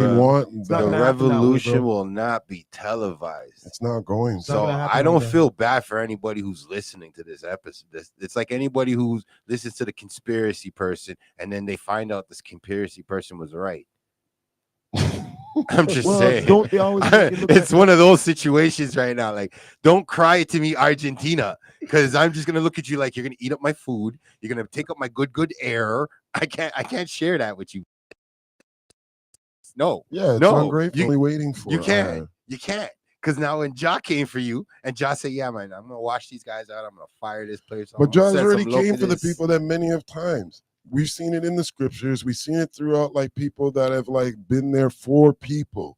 revolution will not be televised. It's not going. So I don't feel bad for anybody who's listening to this episode. It's like anybody who listens to the conspiracy person and then they find out this conspiracy person was right. I'm just saying. Don't they always it's one of those situations right now. Like, don't cry to me, Argentina, because I'm just gonna look at you like you're gonna eat up my food. You're gonna take up my good air. I can't share that with you. No, yeah, it's no, ungratefully waiting for. You can't, because Because now when Ja came for you, and Ja said, yeah, man, I'm going to wash these guys out. I'm going to fire this place. But Ja's already came for the people that many of times. We've seen it in the scriptures. We've seen it throughout, like, people that have, like, been there for people.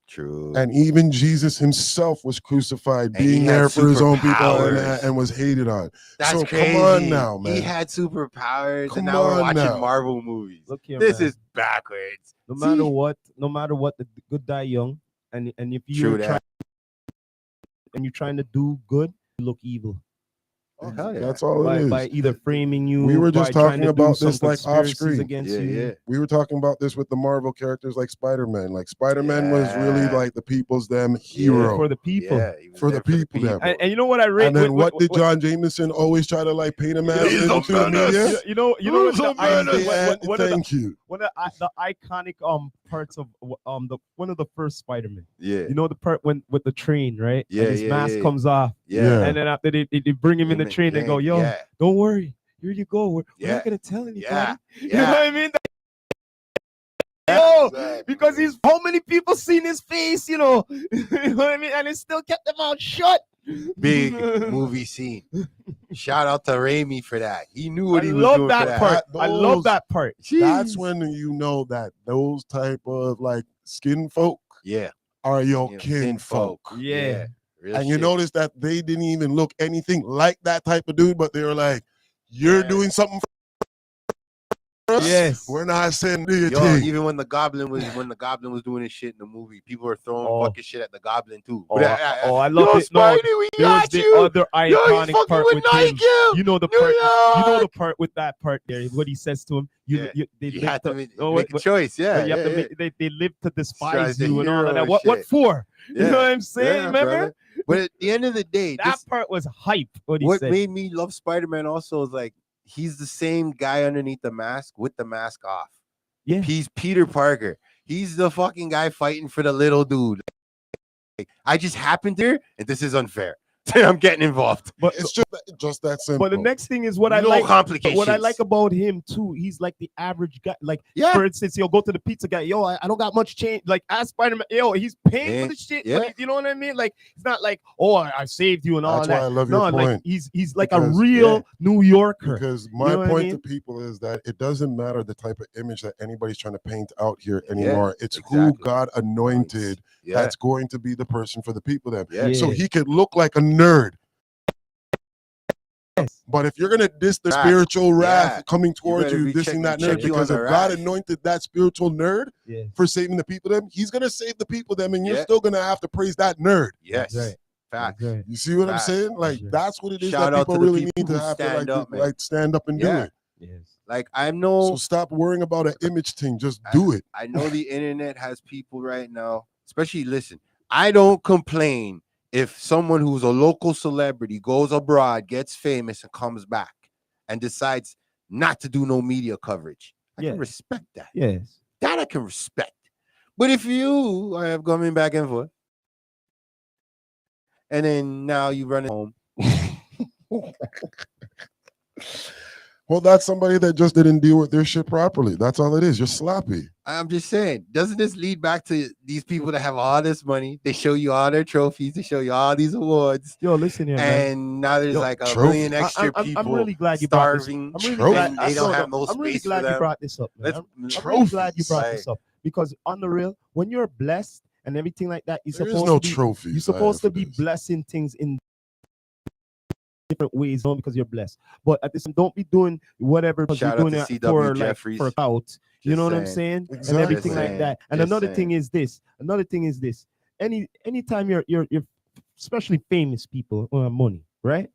True. And even Jesus himself was crucified, And being there for his own people and was hated on. That's so crazy. Come on now, man. He had superpowers, Come and now we're watching now. Marvel movies. Look here, this man. is backwards. No matter what, the good die young. And if you're trying to do good, you look evil. Oh, hell yeah. That's all it is. By either framing you. We were just talking about this like off screen. Against you. Yeah. We were talking about this with the Marvel characters like Spider-Man. Like Spider-Man was really like the people's hero. For the people. Yeah, for the people. And you know what I read? And then what did John Jameson always try to like paint him as into the media? You know Thank you. One of the iconic parts of one of the first Spider-Man. Yeah. You know the part with the train, right? Yeah. And his mask comes off. Yeah. And then after they bring him in the train, they go, yo, don't worry. Here you go. We're not gonna tell anybody. Yeah. You know what I mean? Yo, because he's how many people seen his face, you know? You know what I mean? And it still kept them out shut. Big movie scene. Shout out to Raimi for that. He knew what he was doing. That part. I love that part. That's when you know that those type of like skin folk are your kin folk. Yeah. And you notice that they didn't even look anything like that type of dude, but they were like, you're doing something for us. Yes. We're not saying do your thing. Even when the goblin was doing his shit in the movie, people were throwing fucking shit at the goblin too. I love it. Spidey, we got the you. other iconic part with him. You know the part. York. You know the part with that part there. What he says to him. You have to make a choice. Yeah. You have to make, they live to despise you and all of hero that. What for? You know what I'm saying? Remember? Brother. But at the end of the day, that part was hype. What made me love Spider-Man also is like he's the same guy underneath the mask with the mask off. Yeah. He's Peter Parker. He's the fucking guy fighting for the little dude. Like, I just happened here, and this is unfair. I'm getting involved. But it's just that simple. But the next thing is what I like. What I like about him too, he's like the average guy. Like, for instance, he'll go to the pizza guy. Yo, I don't got much change. Like, ask Spider-Man. Yo, he's paying for the shit. Yeah. But you know what I mean? Like, it's not like, oh, I saved you and all That's that. why I love your point. Like he's like a real New Yorker. Because my point to people is that it doesn't matter the type of image that anybody's trying to paint out here anymore. It's who God anointed that's going to be the person for the people then. So he could look like a nerd. But if you're gonna diss the spiritual wrath coming towards you, dissing that nerd, because if God anointed that spiritual nerd for saving the people them, he's gonna save the people them, and you're still gonna have to praise that nerd. Yes. Fact. You see what I'm saying? Like that's what it is Shout that out people to really need to have to like stand up and do it. Yes. Like I know. So stop worrying about an image thing. Just do it. I know the internet has people right now, especially listen. I don't complain if someone who's a local celebrity goes abroad, gets famous, and comes back and decides not to do no media coverage. I can respect that. Yes. That I can respect. But if you are coming back and forth, and then now you run it home. Well, that's somebody that just didn't deal with their shit properly. That's all it is. You're sloppy. I'm just saying, doesn't this lead back to these people that have all this money? They show you all their trophies. They show you all these awards. Yo, listen here, and now there's like a million extra people I'm really glad you starving. Brought this. I'm really glad, they don't have no space I'm really glad for them. you brought this up, man. I'm really glad you brought this up because on the real, when you're blessed and everything like that, you're supposed to be blessing things in different ways, not because you're blessed, but at this time, don't be doing whatever because you're doing it for like for out. You know what I'm saying? Exactly. And everything like that. And another thing is this. Anytime you're especially famous people who have money, right?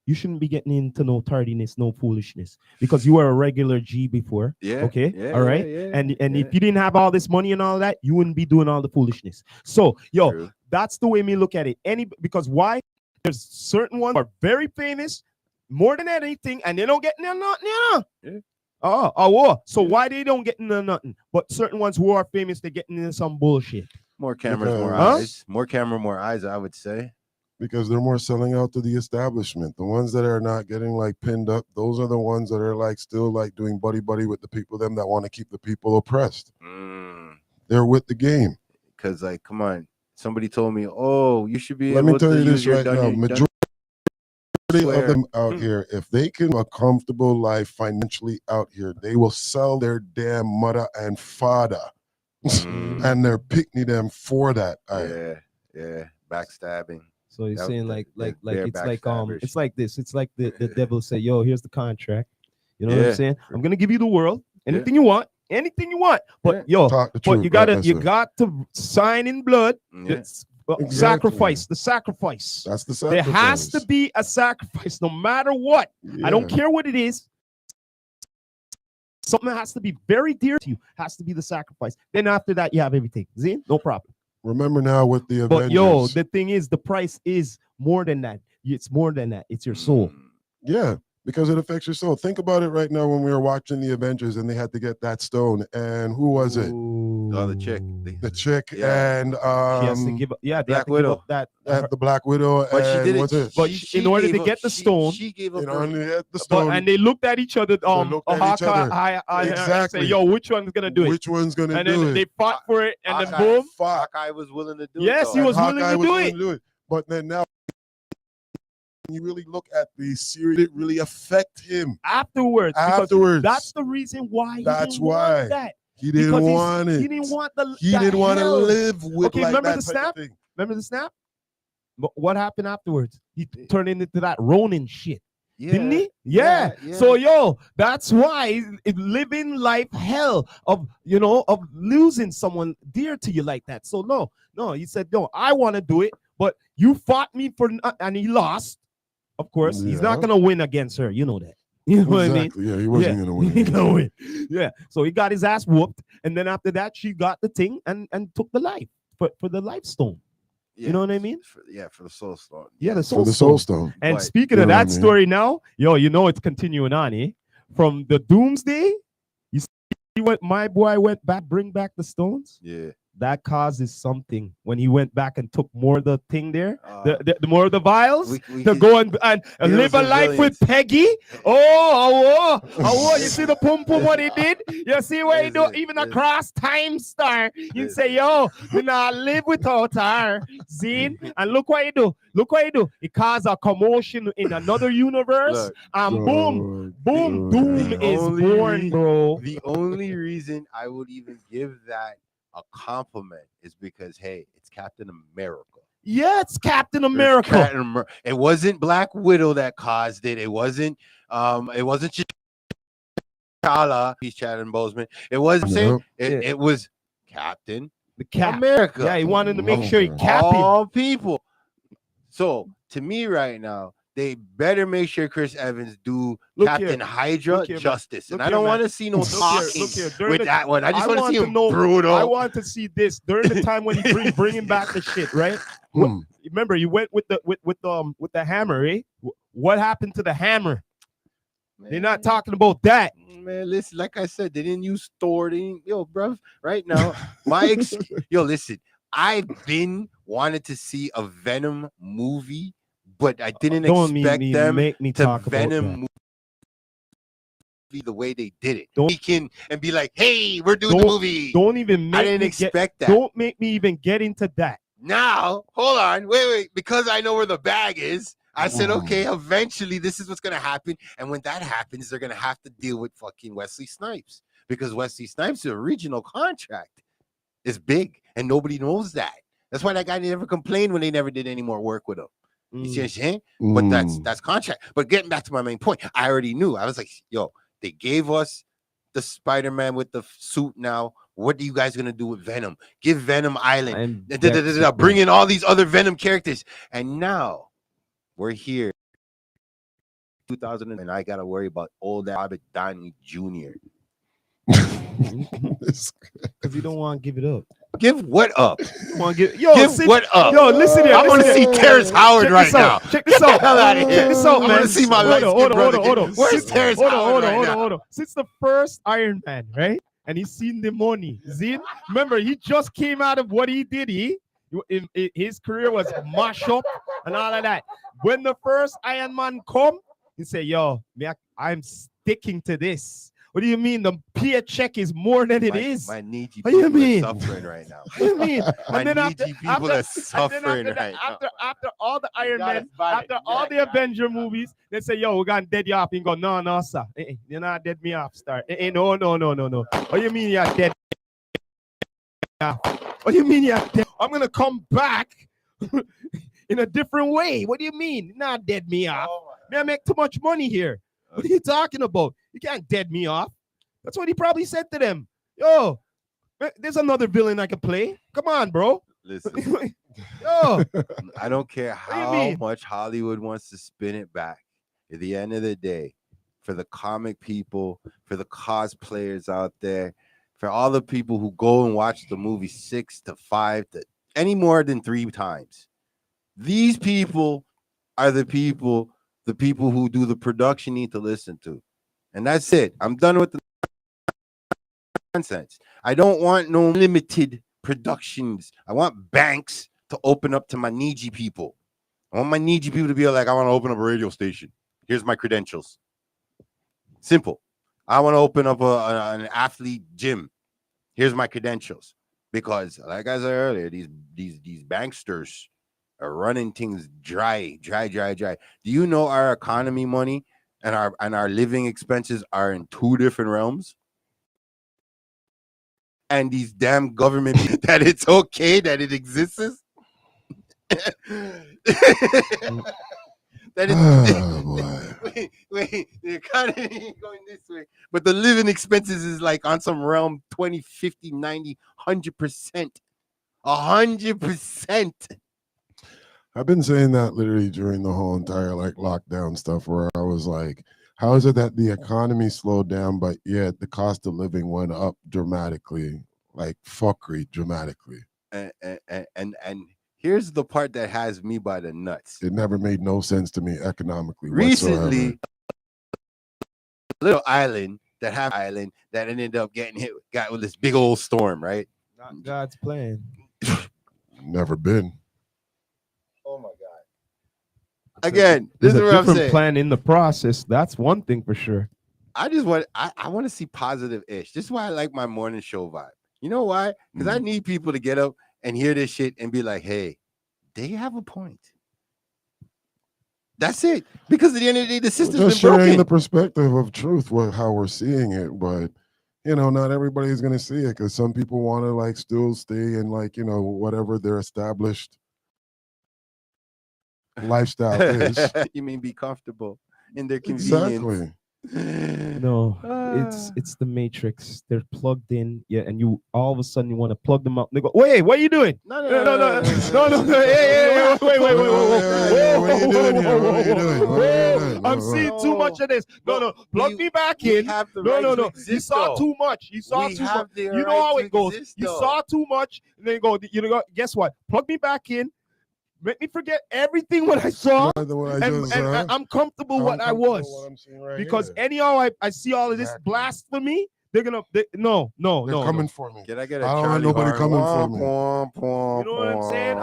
You shouldn't be getting into no tardiness, no foolishness, because you were a regular G before. All right. And if you didn't have all this money and all that, you wouldn't be doing all the foolishness. So, that's the way me look at it. Because why? There's certain ones who are very famous, more than anything, and they don't get nothing. So why they don't get nothing? But certain ones who are famous, they're getting into some bullshit. More cameras, more eyes. More camera, more eyes, I would say. Because they're more selling out to the establishment. The ones that are not getting like pinned up, those are the ones that are like still like doing buddy with the people them that want to keep the people oppressed. They're with the game. Because like, come on. somebody told me, "Oh, you should be Let able me tell to you use this your right now. Majority of them out here, if they can live a comfortable life financially out here, they will sell their damn mother and father and their pickney them for that. Yeah, backstabbing. So you're That- saying that- like they're it's like backstabbers. it's like this. It's like the devil say, yo, here's the contract. You know what Yeah. I'm saying? I'm gonna give you the world, anything you want, But yo, Talk the but truth. you gotta right, you that's it. got to sign in blood. Yeah. Exactly. Sacrifice, the sacrifice. That's the There sacrifice. has to be a sacrifice, no matter what. I don't care what it is. Something that has to be very dear to you has to be the sacrifice. Then after that, you have everything. See, no problem. Remember now with the But Avengers. yo, the thing is, the price is more than that. It's more than that. It's your soul. Yeah, because it affects your soul. Think about it right now when we were watching the Avengers and they had to get that stone. And who was it? Oh, the chick. The chick Yeah. and She has to give up. Yeah, they Black have to Widow. give up that. and the Black Widow. But she and did it. what's it? But in order to gave get the stone, she gave up. You know, and her, they had the stone. and they looked at each other. looked at each other. And Exactly. say, yo, which one's gonna do it? Which one's gonna And do then it? they fought for it, and then Hawkeye- boom. Fuck. Hawkeye was willing to do Yes, it. he though. was willing Hawkeye to was do willing it. to do it. But then now, when you really look at the series, it really affect him Afterwards. because afterwards. That's the reason why. That's he didn't want why. that. He didn't Because want it. He didn't want the. He that didn't want to hell. live with Okay, like remember that the type snap? of thing. Remember the snap? But what happened afterwards? He turned into that Ronin shit. Yeah. Didn't he? Yeah. Yeah. So yo, that's why living life hell of of losing someone dear to you like that. So no, he said no. I want to do it, but you fought me and he lost. Of course, he's not Yeah. gonna win against her. You know that. You know what I mean? Exactly. Yeah, he wasn't gonna win. He gonna win. Yeah. So he got his ass whooped, and then after that, she got the thing and took the life for the life stone. Yeah. You know what I mean? For the soul stone. Yeah, the For soul the stone. Soul Stone. And But- speaking You of know what I that mean? story now, yo, it's continuing on, eh? From the Doomsday, you see what my boy went back, bring back the stones. Yeah. That causes something when he went back and took more of the thing there, the more of the vials we to could- go and live a and life with villains. Peggy. Oh, you see the pum pum what he did? You see what he do? Listen, Even listen. across time star, you say, yo, we not live without her. Zine, and look what he do. Look what he do. He caused a commotion in another universe, Look, and boom, God. Doom The is only born, bro. the only reason I would even give that a compliment is because hey, it's Captain America. Yeah, it's Captain It's America. Captain Amer- It wasn't Black Widow that caused it. It wasn't T'Challa. He's Chadwick Boseman. It wasn't saying it was Captain The Cap. America. Yeah, he wanted to make sure he Okay. capped it. All people. So to me, right now, they better make sure Chris Evans do Look Captain here. Hydra Look here, man. justice, Look and I here, don't man. want to see no Look here, talking look here. During with the- that one. I just want to see him know. brutal. I want to see this during the time when he bringing back the shit, right? Hmm. Remember, you went with the hammer, eh? What happened to the hammer? They're not talking about that. Man, listen, like I said, they didn't use Thor. Yo, bruv, right now, listen, I've been wanted to see a Venom movie, but I didn't expect them make me to talk about Venom that. movie the way they did it. Don't- He can and be like, hey, we're doing the Don't- movie. Don't even make I didn't me expect that. Don't make me even get into that. Now, hold on, wait, because I know where the bag is. I said, Mm. okay, eventually this is what's gonna happen, and when that happens, they're gonna have to deal with fucking Wesley Snipes because Wesley Snipes' original contract is big, and nobody knows that. That's why that guy never complained when they never did any more work with him. You see what I'm saying? But that's contract. But getting back to my main point, I already knew. I was like, yo, they gave us the Spider-Man with the suit now. What are you guys gonna do with Venom? Give Venom Island. Bring in all these other Venom characters. And now we're here. 2000 and I gotta worry about old Robert Downey Jr. Because you don't want to give it up. Give what up? You want to give What up? Yo, listen here. I want to see Terrence Howard Check right this now. out. Check this out. Get the hell out of here. Check this out, I man. wanna see my Hold light-skinned on, brother hold get- on. Where's Terrence Howard right now? Hold on. Since the first Iron Man, right? And he's seen the money. Zin, remember, he just came out of what he did. His career was mash up and all of that. When the first Iron Man come, he say, yo, I'm sticking to this. What do you mean? The paycheck is more than it is. My needy What do you people mean? are suffering right now. What do you mean? My And then needy people are suffering right now. After all the Iron got Man, us, got after it, all got the it. Avenger movies, they say, yo, we're gonna dead you off. You go, no, sir. You're not dead me off, star. No. What do you mean you're dead? What do you mean you're dead? I'm gonna come back in a different way. What do you mean? You're not dead me off. Man, I make too much money here. What are you talking about? You can't dead me off. That's what he probably said to them. Yo, there's another villain I can play. Come on, bro. Listen, Yo, I don't care do you how mean? much Hollywood wants to spin it back. At the end of the day, for the comic people, for the cosplayers out there, for all the people who go and watch the movie 6 to 5 to any more than 3 times, these people are the people who do the production need to listen to. And that's it. I'm done with the nonsense. I don't want no limited productions. I want banks to open up to my needy people. I want my needy people to be like, I want to open up a radio station. Here's my credentials. Simple. I want to open up an athlete gym. Here's my credentials. Because, like I said earlier, these banksters are running things dry. Do you know our economy money and our living expenses are in 2 different realms? And these damn government that it's okay that it exists. That is wait, the economy ain't going this way, but the living expenses is like on some realm 20, 50, 90, 100%. 100%. I've been saying that literally during the whole entire like lockdown stuff, where I was like, how is it that the economy slowed down, but yet the cost of living went up dramatically, like fuckery dramatically? And here's the part that has me by the nuts. It never made no sense to me economically Recently, a little island that ended up got with this big old storm, right? not God's plan. Never been. Oh my God. Again, this There's is a what I'm different saying. plan in the process. That's one thing for sure. I want to see positive-ish. This is why I like my morning show vibe. You know why? Because I need people to get up and hear this shit and be like, hey, they have a point. That's it. Because at the end of the day, the system's Just been sharing broken. the perspective of truth, how we're seeing it, but not everybody's gonna see it, because some people want to like still stay in like whatever their established lifestyle is. You mean be comfortable in their convenience. Exactly. No, it's the matrix. They're plugged in, yeah, and you all of a sudden you want to plug them out. They go, wait, what are you doing? No. Hey, wait. What are you doing here? What are you doing? What are you doing? I'm seeing too much of this. No, plug me back We in. have the No. right to You exist, saw though. too much. You saw We too have much. the You know right how to it goes. exist, You though. saw too much, and then you go. Guess what? Plug me back in. Make me forget everything what I saw, and I'm comfortable what I was. Because anyhow, I see all of this blasphemy. They're gonna no. They're coming for me. Can I get a I don't Charlie want nobody horn? coming for me. You know what I'm saying?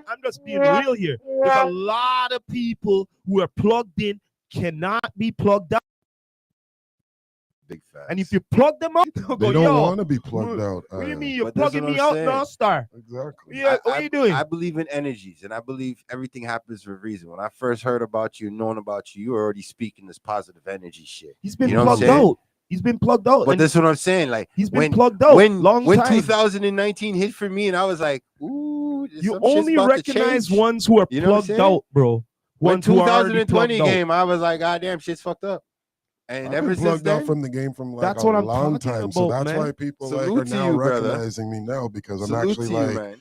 I'm just being real here. There's a lot of people who are plugged in cannot be plugged out. Big facts. And if you plug them out, they'll They go, don't want to be plugged out. What do you mean you're But that's plugging what me I'm out, saying. no star? Exactly. Yeah, what are you doing? I believe in energies, and I believe everything happens for a reason. When I first heard about you, known about you, you were already speaking this positive energy shit. He's been You know what I'm plugged saying? out. He's been plugged out. But and that's what I'm saying. Like he's been plugged out when long time. 2019 hit for me, and I was like, ooh, You only recognize ones who are You know what I'm plugged saying? out, bro. When Ones who are already 2020 plugged out. came, I was like, God damn, shit's fucked up. And I've ever been since plugged out then, from the game from like That's a what I'm long talking time. So about, that's man. why people like Salute are to now you, brother. recognizing me now, because I'm salute actually to you, like man.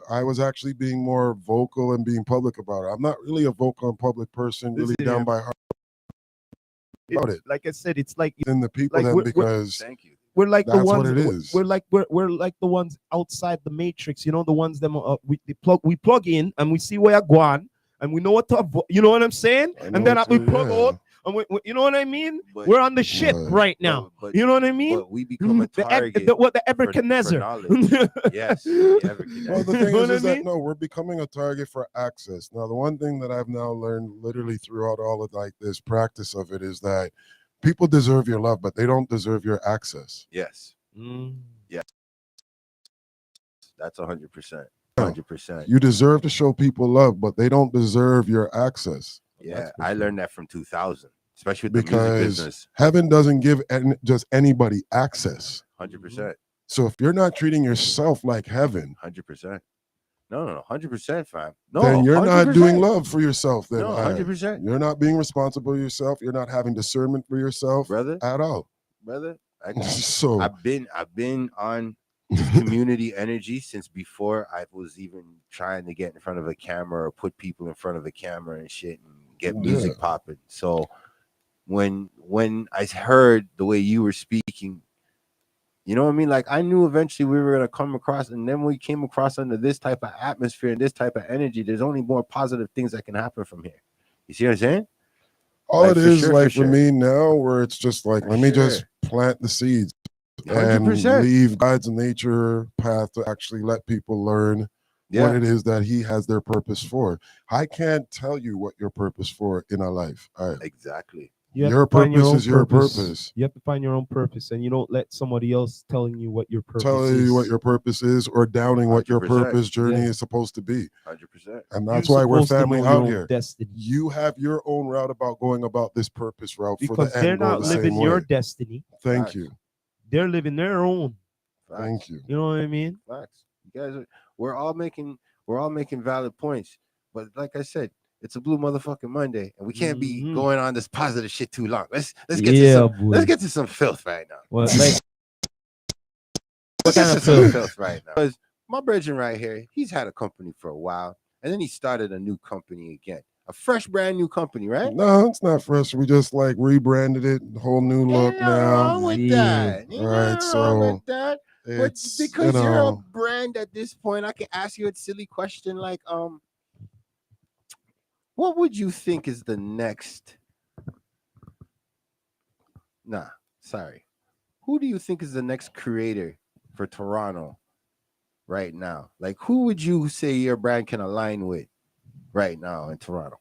I was actually being more vocal and being public about it. I'm not really a vocal and public person, really Listen down here. by heart about it. Like I said, it's like In the people like then, we're- because Thank you. we're like the That's what ones. it is. We're like the ones outside the matrix. You know, the ones that we plug in and we see where you're going and we know what to avoid. You know what I'm saying? I know And then what we you- plug yeah. out and you know what I mean? But- We're on the ship Right. right now. But- You know what I mean? But we become a The target. the for Nebuchadnezzar. knowledge. Yes, the Nebuchadnezzar. Well, the You thing know is, what I is that mean? no, we're becoming a target for access. Now, the one thing that I've now learned literally throughout all of like this practice of it is that People deserve your love, but they don't deserve your access. Yes. Mm. Yes. That's 100%. 100%. You deserve to show people love, but they don't deserve your access. Yeah, I learned that from 2000, especially with the music Because business. heaven doesn't give just anybody access. 100%. So if you're not treating yourself like heaven, 100%. No, 100%, fam. No, then you're 100%. not doing love for yourself. Then No, 100%. you're not being responsible for yourself. You're not having discernment for yourself, brother. at all. Brother, So I've been on this community energy since before I was even trying to get in front of a camera or put people in front of a camera and shit and get music popping. So when I heard the way you were speaking, you know what I mean? Like I knew eventually we were gonna come across, and then we came across under this type of atmosphere and this type of energy. There's only more positive things that can happen from here. You see what I'm saying? all Like, it for is, sure, like for for me now, where it's just like, let me just plant the seeds and 100%. leave God's nature path to actually let people learn what it is that He has their purpose for. I can't tell you what your purpose for in our life. Exactly. Your purpose is your purpose. You have to find your own purpose, and you don't let somebody else telling you what your purpose Tell is. you what your purpose is, or doubting what your 100%. purpose journey is supposed to be. 100%. And that's why we're family out here. Destiny. You have your own route about going about this purpose route Because for the they're end goal not the living same your way. destiny. Thank you. They're living their own. Thank you. You know what I mean? Facts. You guys we're all making valid points. But like I said, it's a blue motherfucking Monday, and we can't be going on this positive shit too long. Let's get to some filth right now. Well, like, what kind of filth right now? Because my brethren right here, he's had a company for a while, and then he started a new company again. A fresh, brand new company, right? No, it's not fresh. We just like rebranded it, whole new look now. Wrong with that. All right, so that. it's but because you're a brand at this point, I can ask you a silly question like, what would you think is the next? Who do you think is the next creator for Toronto right now? Like, who would you say your brand can align with right now in Toronto?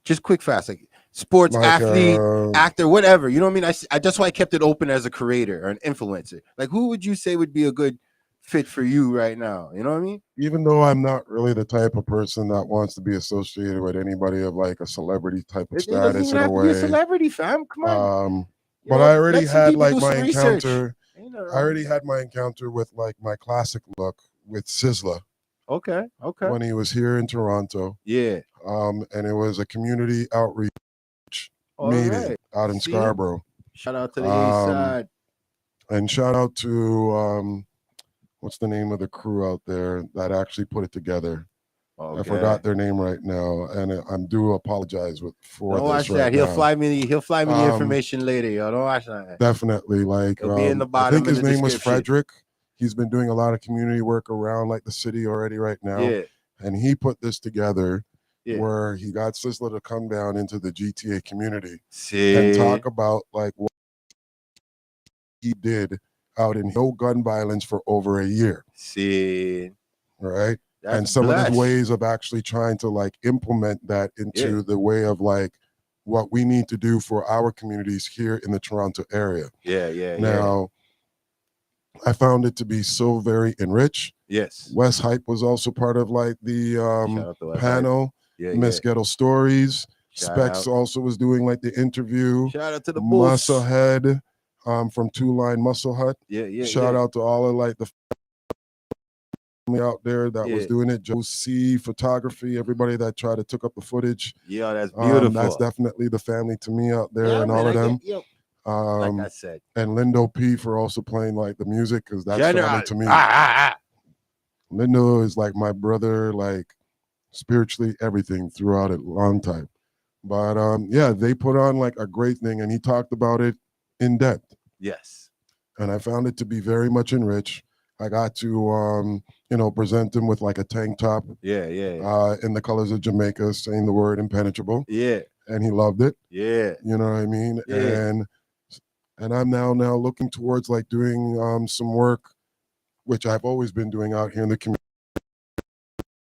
Just quick, fast, like sports, athlete, actor, whatever. You know what I mean? I that's why I kept it open as a creator or an influencer. Like, who would you say would be a good fit for you right now? You know what I mean? Even though I'm not really the type of person that wants to be associated with anybody of like a celebrity type of status doesn't even in have a to be a way. celebrity, fam. Come on. But I already had like my encounter. I already had my encounter with like my classic look with Sizzla. Okay. When he was here in Toronto. Yeah. And it was a community outreach meeting out in Scarborough. Shout out to the east side. And shout out to what's the name of the crew out there that actually put it together? I forgot their name right now, and I'm due apologize for Don't this watch right that. now. He'll fly me the information later, yo. Don't watch that. Definitely, like it'll be in the bottom. I think his name was Frederick. He's been doing a lot of community work around like the city already right now. Yeah. And he put this together where he got Sizzla to come down into the GTA community and talk about like what he did out in no gun violence for over a year. Right. And some of the ways of actually trying to like implement that into the way of like what we need to do for our communities here in the Toronto area. Now, I found it to be so very enriched. Yes. West Hype was also part of like the panel. Miss Ghetto Stories. Specs also was doing like the interview. Shout out to the Musclehead from Two Line Muscle Hut. Shout out to all of like the family out there that was doing it. Joe C Photography, everybody that tried to took up the footage. Yeah, that's beautiful. That's definitely the family to me out there, and all of them. Like I said, and Lindo P for also playing like the music, because that's family to me. Lindo is like my brother, like spiritually everything throughout a long time. But yeah, they put on like a great thing, and he talked about it in depth. Yes. And I found it to be very much enriched. I got to present him with like a tank top. In the colors of Jamaica, saying the word impenetrable. And he loved it. You know what I mean? And I'm now looking towards like doing some work, which I've always been doing out here in the community,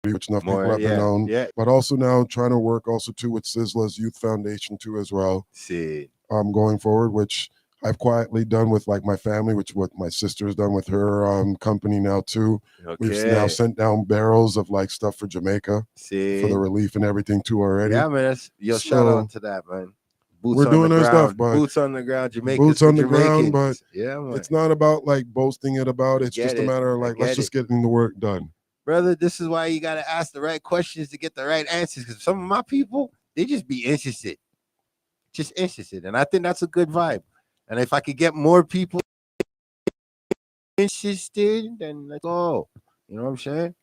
which enough people have been known. But also now trying to work also too with Sizzla's Youth Foundation too as well. going forward, which I've quietly done with like my family, which what my sister has done with her company now too. We've now sent down barrels of like stuff for Jamaica for the relief and everything too already. Yeah, man. Shout out to that, man. We're doing our stuff, but boots on the ground, Jamaica. Boots on the ground, but yeah, man. It's not about like boasting it about. It's just a matter of like, let's just get the work done. Brother, this is why you got to ask the right questions to get the right answers. Because some of my people, they just be interested. Just interested. And I think that's a good vibe. And if I could get more people interested, then let's go. You know what I'm saying?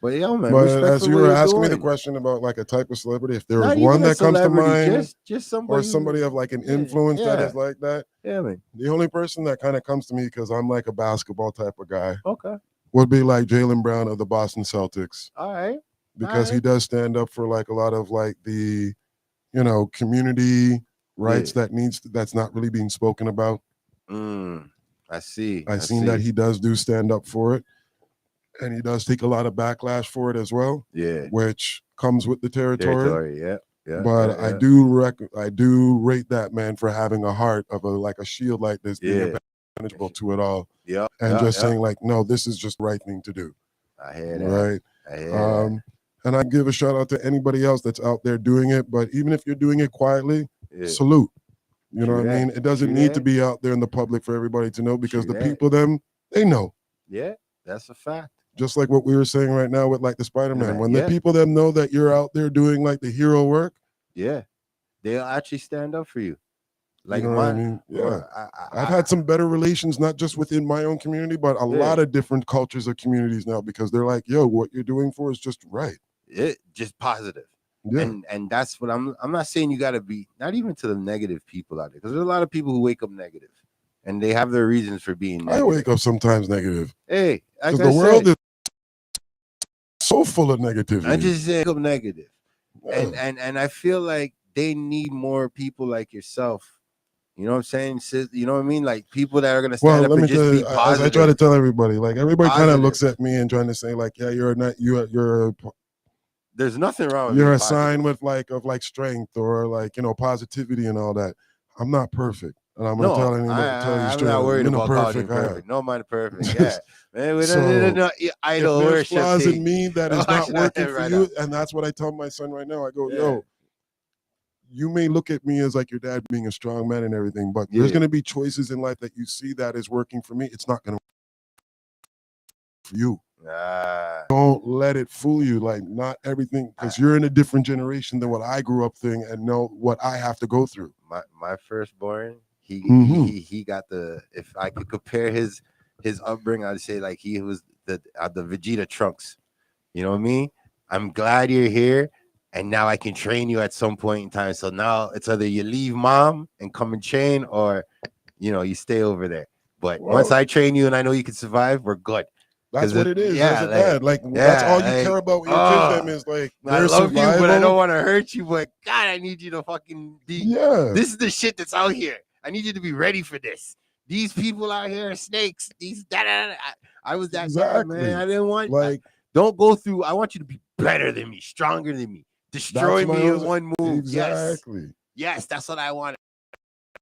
But yeah, man. But as you were asking me the question about like a type of celebrity, if there was one that comes to mind, just somebody, or somebody of like an influence that is like that, yeah, man. The only person that kind of comes to me, because I'm like a basketball type of guy, okay, would be like Jaylen Brown of the Boston Celtics. All right, because he does stand up for like a lot of like the, you know, community rights that's not really being spoken about. I see. I've seen that he does stand up for it. And he does take a lot of backlash for it as well. Yeah. Which comes with the territory. Yeah. But I do rate that man for having a heart of a shield like this, being impenetrable to it all. Yeah. And just saying like, no, this is just the right thing to do. I hear that. Right. I hear that. And I give a shout out to anybody else that's out there doing it. But even if you're doing it quietly, salute. You know what I mean? It doesn't need to be out there in the public for everybody to know, because the people, they know. Yeah, that's a fact. Just like what we were saying right now with like the Spider-Man. When the people know that you're out there doing like the hero work, they'll actually stand up for you. Like, you know what I mean? Yeah. I've had some better relations, not just within my own community, but a lot of different cultures of communities now, because they're like, yo, what you're doing for is just right. Just positive. Yeah. And that's what I'm not saying you got to be, not even to the negative people out there, because there's a lot of people who wake up negative and they have their reasons for being negative. I wake up sometimes negative. Hey, because the world is so full of negativity. I just say up negative. And I feel like they need more people like yourself. You know what I'm saying? You know what I mean? Like people that are gonna stand up and just be positive. As I try to tell everybody, like everybody kind of looks at me and trying to say like, yeah, you're there's nothing wrong with you're a sign with like strength or like, you know, positivity and all that. I'm not perfect. And I'm gonna tell you I'm straight. not worried about perfect. perfect. No man perfect. Yeah. Man, we don't idol if there's worship flaws in me that is not working for you, up. and that's what I tell my son right now. I go, yo, you may look at me as like your dad being a strong man and everything, but there's gonna be choices in life that you see that is working for me. It's not gonna work for you. Don't let it fool you. Like, not everything, because you're in a different generation than what I grew up thinking and know what I have to go through. My firstborn, he got the, if I could compare his upbringing, I'd say like he was the Vegeta Trunks. You know what I mean? I'm glad you're here, and now I can train you at some point in time. So now it's either you leave mom and come and train, or you know, you stay over there. But once I train you and I know you can survive, we're good. That's what it is. As a dad, that's all you care about when you give them is like, I love you, but I don't want to hurt you. But God, I need you to fucking be. Yeah. This is the shit that's out here. I need you to be ready for this. These people out here are snakes. I was that guy, man. I didn't want don't go through. I want you to be better than me, stronger than me, destroy me in one move. Exactly. Yes, that's what I wanted.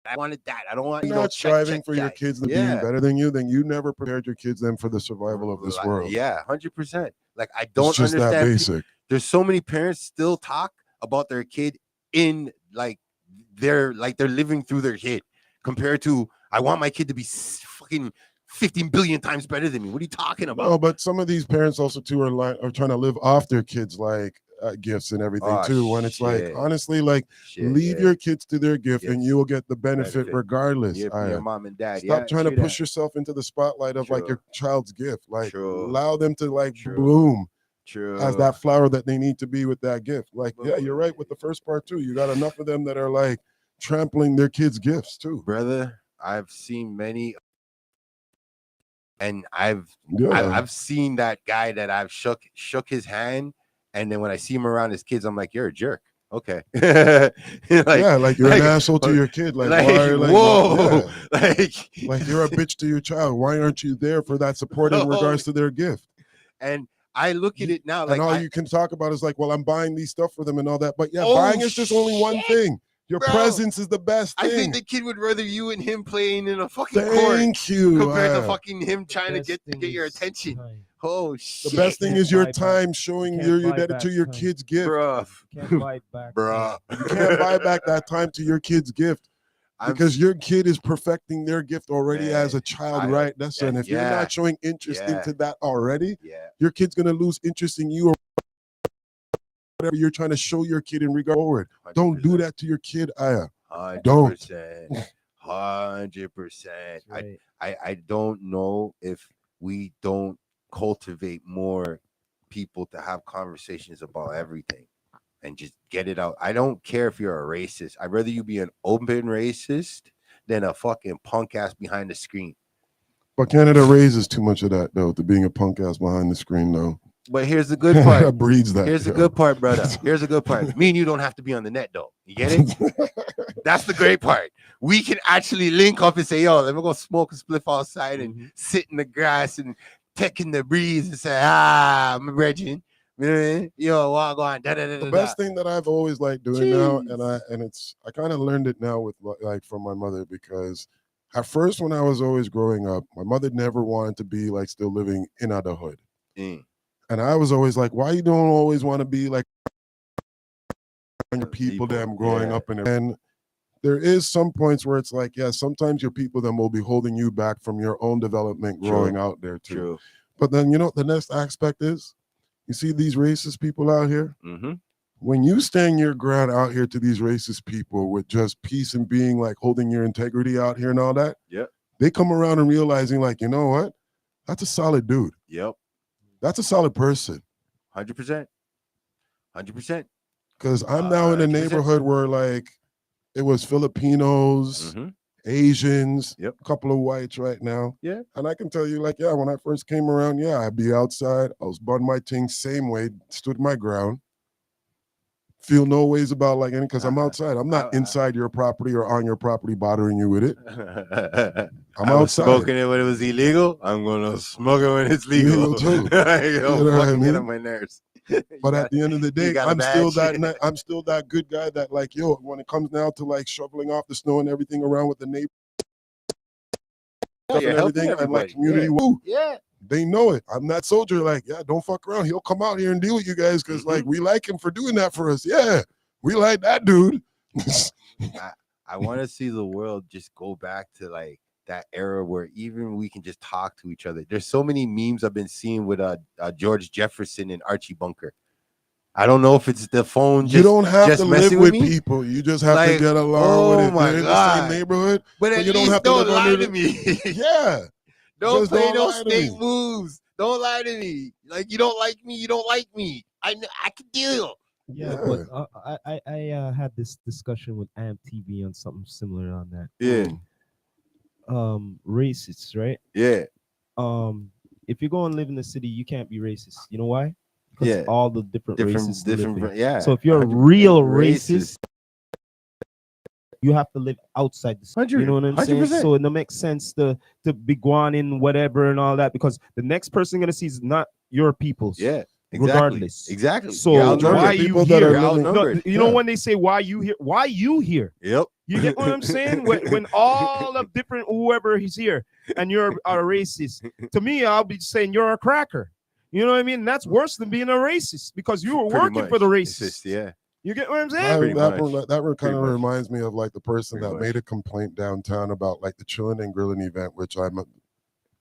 I wanted that. I don't want you not striving for your kids to be better than you. Then you never prepared your kids then for the survival of this world. Yeah, 100%. Like, I don't it's just understand. That basic. There's so many parents still talk about their kid in like they're living through their kid, compared to I want my kid to be fucking 15 billion times better than me. What are you talking about? No, but some of these parents also too are trying to live off their kids like gifts and everything too. When it's like, honestly, like leave your kids to their gift and you will get the benefit regardless. Your mom and dad. Stop trying to push yourself into the spotlight of like your child's gift. Like allow them to like bloom as that flower that they need to be with that gift. Like, yeah, you're right with the first part too. You got enough of them that are like trampling their kids' gifts too. Brother, I've seen many, and I've seen that guy that I've shook his hand. And then when I see him around his kids, I'm like, you're a jerk. Okay. like you're an asshole to your kid. Like whoa. Like you're a bitch to your child. Why aren't you there for that support in regards to their gift? And I look at it now. Like, and all you can talk about is like, well, I'm buying these stuff for them and all that. But buying is just only one thing. Your Bro, presence is the best I thing. think the kid would rather you and him playing in a fucking court Thank you. compared to fucking him trying to Best get thing your is attention. time. Oh The shit. best thing Can't is your buy back- time showing can't you're buy indebted back to your time. kid's gift. Bruh. Can't buy it back. Bruh. You can't buy back that time to your kid's gift because your kid is perfecting their gift already as a child, right? That's and if you're not showing interest into that already, your kid's gonna lose interest in you or whatever you're trying to show your kid in regard forward. 100%. Don't do that to your kid, Aya. 100%. Don't. 100%. Right. I don't know if we don't cultivate more people to have conversations about everything and just get it out. I don't care if you're a racist. I'd rather you be an open racist than a fucking punk ass behind the screen. But Canada raises too much of that though, to being a punk ass behind the screen though. But here's the good part. That breeds that. Here's the good part, brother. Here's the good part. Me and you don't have to be on the net though. You get it? That's the great part. We can actually link up and say, yo, let me go smoke a spliff outside and sit in the grass and taking the breeze and say, I'm a virgin. Yo, walk on. The best thing that I've always liked doing now, and I kind of learned it now with like from my mother, because at first when I was always growing up, my mother never wanted to be like still living in the hood. And I was always like, why you don't always want to be like your people them growing up in it? And there is some points where it's like, yeah, sometimes your people them will be holding you back from your own development growing out there too. True. But then, you know, the next aspect is, you see these racist people out here? When you stand your ground out here to these racist people with just peace and being like holding your integrity out here and all that, they come around and realizing like, you know what? That's a solid dude. That's a solid person. 100%. 100%. Because I'm now in a neighborhood where like it was Filipinos, Asians, a couple of whites right now. And I can tell you like, when I first came around, I'd be outside. I was butting my thing same way, stood my ground. Feel no ways about like any, because I'm outside. I'm not inside your property or on your property bothering you with it. I'm outside. Smoking it when it was illegal. I'm gonna smoke it when it's legal too. You know what I mean? Get on my nerves. But at the end of the day, I'm still that good guy that like, yo, when it comes now to like shoveling off the snow and everything around with the neighbor and everything and like community, they know it. I'm that soldier. Like, don't fuck around. He'll come out here and deal with you guys because like we like him for doing that for us. Yeah, we like that dude. I want to see the world just go back to like that era where even we can just talk to each other. There's so many memes I've been seeing with George Jefferson and Archie Bunker. I don't know if it's the phone. You don't have to live with me. people. You just have to get along with it. My They're in God. the same neighborhood, but at you least don't have to don't live lie to me. Don't play no snake moves. Don't lie to me. Like you don't like me. You don't like me. I can deal. Yeah, but I had this discussion with AMP TV on something similar on that. Racists, right? If you go and live in the city, you can't be racist. You know why? Because all the different races different. So if you're a real racist, you have to live outside the city. You know what I'm saying? So it don't make sense to be going in whatever and all that, because the next person gonna see is not your people's. Regardless. Exactly. So why you here? You know when they say why you here? Why you here? Yep. You get what I'm saying? When all of different whoever is here and you're a racist, to me, I'll be saying you're a cracker. You know what I mean? That's worse than being a racist because you were working for the racists. You get what I'm saying? That kind of reminds me of like the person that made a complaint downtown about like the chilling and grilling event, which I'm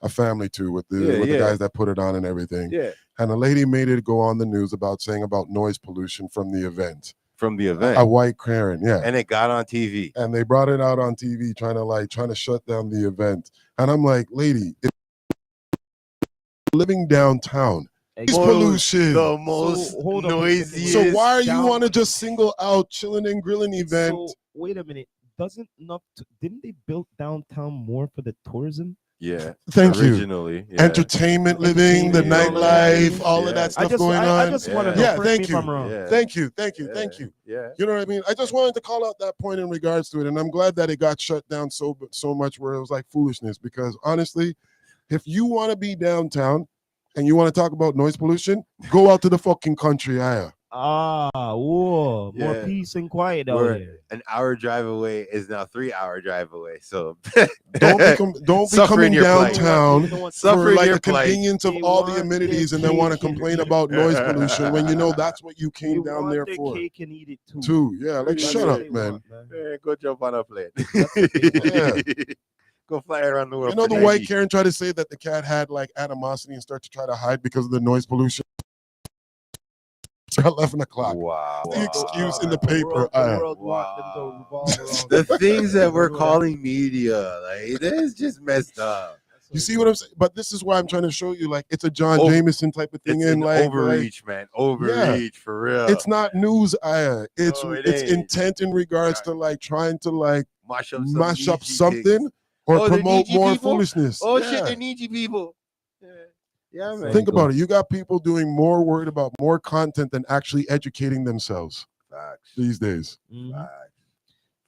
a family to with the guys that put it on and everything. And a lady made it go on the news saying about noise pollution from the event. A white Karen, and it got on TV. And they brought it out on TV trying to shut down the event. And I'm like, lady, if living downtown, noise pollution, the most noisy. So why are you want to just single out chilling and grilling event? So wait a minute, didn't they build downtown more for the tourism? Thank Originally, you. Entertainment living, the nightlife, all of that stuff going on. I just want to know. Thank you. I'm wrong. Thank you. You know what I mean? I just wanted to call out that point in regards to it, and I'm glad that it got shut down so much where it was like foolishness. Because honestly, if you want to be downtown and you want to talk about noise pollution, go out to the fucking country, More Yeah. peace and quiet out We're here. an hour drive away is now 3-hour drive away. So Don't be Suffer in coming your plight. downtown Suffer for in like your the plight. convenience of They all the want their amenities and then want to cake and complain eat about it. noise pollution when you know that's what you They came down want there their for. cake and eat it too. Yeah, like That's shut what up, they man. want, man. Yeah, go jump on a plane. That's what they want. Yeah. Go fly around the world. You know for the 90. white Karen tried to say that the cat had like animosity and start to try to hide because of the noise pollution. It's 11 o'clock. Wow. The excuse in the The paper. world want them to revolve around The things that we're You know calling media, like this, just messed up. You see what I'm saying? But this is why I'm trying to show you, like, it's a John Over- Jameson type of thing. It's In an like overreach, man. Overreach for real. it's not news, it's No, it it's ain't. intent in regards Yeah. to like trying to like mash mash up Nietzsche something things. or Oh, they're promote Nietzsche more people? foolishness. Oh Yeah. shit, they're Nietzsche people. Yeah, man. Think about it. You got people doing more worried about more content than actually educating themselves Facts. these days. Mhm. Facts.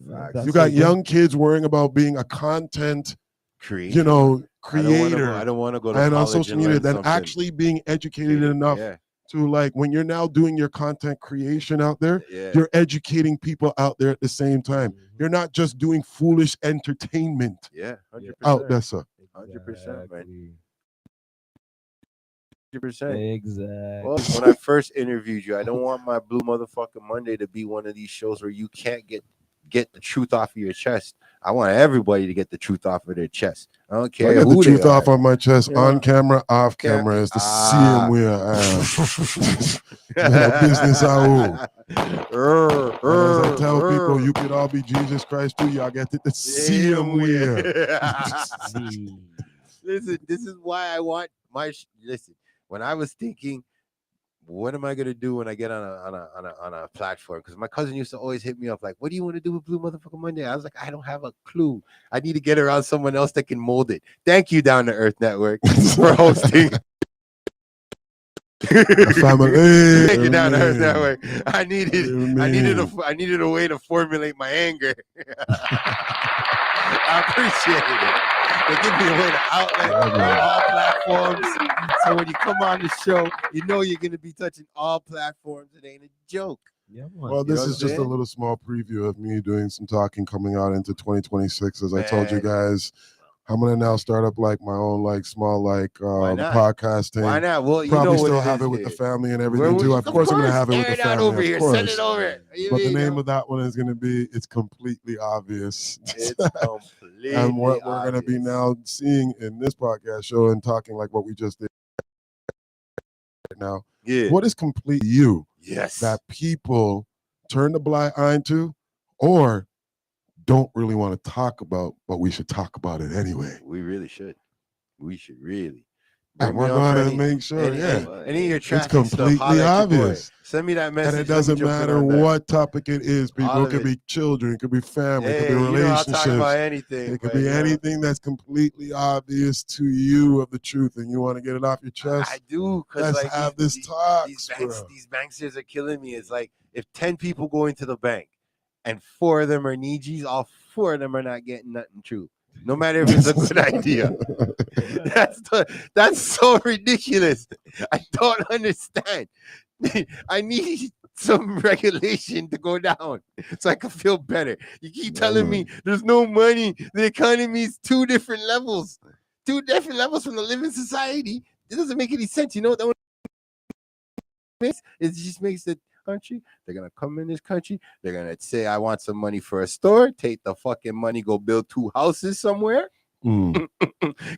That's Facts. You got like young kids worrying about being a content, Creator. you know, I don't wanna creator go- I don't want to go to and on college social and media learn than something. actually being educated enough Yeah, to like when you're now doing your content creation out there, yeah. you're educating people out there at the same time. Mhm. You're not just doing foolish entertainment Yeah, 100%. out there, sir. 100%, man. Exactly. 100%. Exactly. Well, when I first interviewed you, I don't want my Blue Motherfucking Monday to be one of these shows where you can't get the truth off of your chest. I want everybody to get the truth off of their chest. I don't I care got the who truth they off are. on my chest, Yeah. on camera, off Ca- camera. It's the Ah. CM we are. Yeah, business out. And as I tell people, you could all be Jesus Christ too. Y'all get to see him where. Listen, this is why I want my listen. When I was thinking, what am I gonna do when I get on a platform? Because my cousin used to always hit me up like, "What do you want to do with Blue Motherfucking Monday?" I was like, "I don't have a clue. I need to get around someone else that can mold it." Thank you, Down to Earth Network, for hosting. Family. Thank you, Down to Earth Network. I needed a way to formulate my anger. I appreciate it. They give me a way to outlet on all platforms. So when you come on the show, you know you're gonna be touching all platforms. It ain't a joke. Yeah, man. Well, You know this what is I'm just a saying? little small preview of me doing some talking coming out into 2026. As I told you Man. guys, I'm gonna now start up like my own like small like not? podcast thing. Why not? Well, you Probably know what still it have is it with the here. family and everything too. Of course, I'm gonna have it with the Air out family. over Of here. course. Send it over. But the name of that one is going to be "It's Completely Obvious." It's completely And what we're going to be obvious. now seeing in this podcast show and talking like what we just did right now. Yeah. What is complete you Yes. that people turn the blind eye to, or don't really want to talk about, but we should talk about it anyway. We really should. We should really. And Bring we're me on for going to any- make sure, any, yeah. any of your It's traffic stuff, completely holla at your boy. obvious. Send me that message. And it let me doesn't jump in matter on that. what topic it is, people. All It of could it. be children, it could be family, it Hey, could be you know I'll relationships. talk about anything. It could but, be you know, anything that's completely obvious to you of the truth, and you want to get it off your chest. I do, because Let's like have these this talk, these banksters are killing me. It's like if 10 people go into the bank and 4 of them are Nijis, all 4 of them are not getting nothing true. No matter if it's a good idea. That's so ridiculous. I don't understand. I need some regulation to go down so I can feel better. You keep telling me there's no money. The economy is 2 different levels. 2 different levels from the living society. It doesn't make any sense. You know what that makes? It just makes the country. They're gonna come in this country. They're gonna say, "I want some money for a store." Take the fucking money, go build 2 houses somewhere.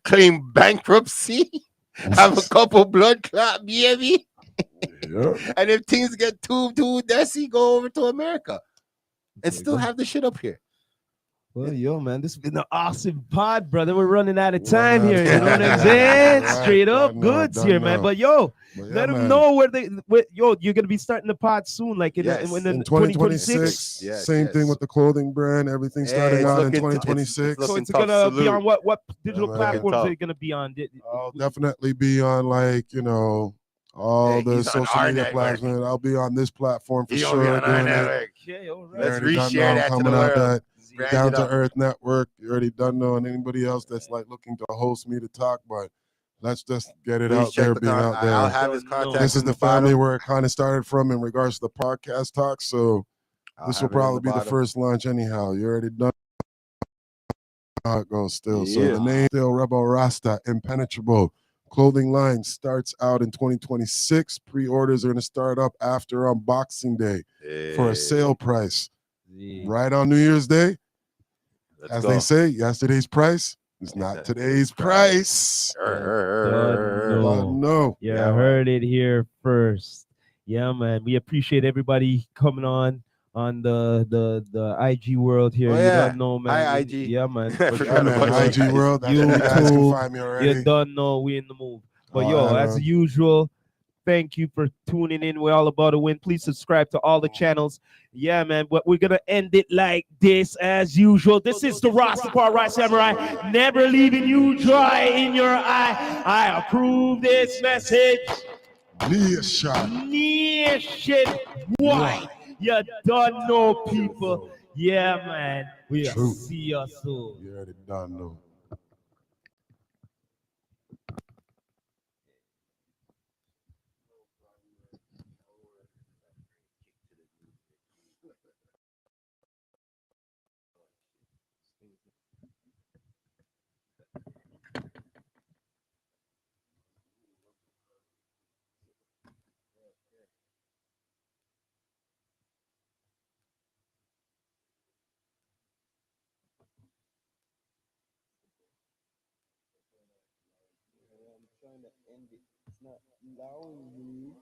Claim bankruptcy. Have a couple blood clot, baby. Yeah. And if things get too dicey, go over to America and still have the shit up here. Well, yo, man, this has been an awesome pod, brother. We're running out of time here. You know what I'm saying? Right, Straight up done now, goods done here, man. now. But yo, But yeah, let them man. know yo, you're gonna be starting the pod soon, like in, Yes. in In 2026. 2026, Yes, same yes. thing with the clothing brand, everything Hey, starting it's out in looking- 2026. it's So looking it's tough. gonna be Salute. on what digital Yeah, man. platforms Tough. are you gonna be on? I'll definitely be on like, you know, all Hey, the he's on social our media network. platforms. I'll be on this platform for You sure. gonna be on our doing it. network. Okay, all You right. Let's already done know reshare I'm that to coming the out world. that Brand Down it to up. Earth Network. You already done know, and anybody else that's like looking to host me to talk, but Let's just get it Please out check there, the being out there. I'll have his Don't know. contact. This is in the bottom. family where it kind of started from in regards to the podcast talk. So I'll this have will it in probably be the bottom. first launch anyhow. You already done how it goes still. So Yeah. the name still Rebel Rasta, Impenetrable. Clothing line starts out in 2026. Pre-orders are going to start up after Unboxing Day for a sale price. Yeah. Right on New Year's Day. Let's As go. they say, yesterday's price is not today's price. No. You Yeah, heard it here first. Yeah, man. We appreciate everybody coming on the IG world here. Oh, You yeah. don't know, man. Hi, We- IG. Yeah, man. I But forgot Yeah, man. about you IG guys. World. That's where you guys can YouTube, find me you already. don't know we in the move. But All yo, right, as man. usual, thank you for tuning in. We're all about to win. Please subscribe to all the channels. Yeah, man. But we're gonna end it like this as usual. This is the Rastafari Samurai, never leaving you dry in your eye. I approve this message. Nation. Nation wide. You don't know, people. Yeah, man. We'll True. see you soon. You already done know. I'm trying to end it. It's not allowing me.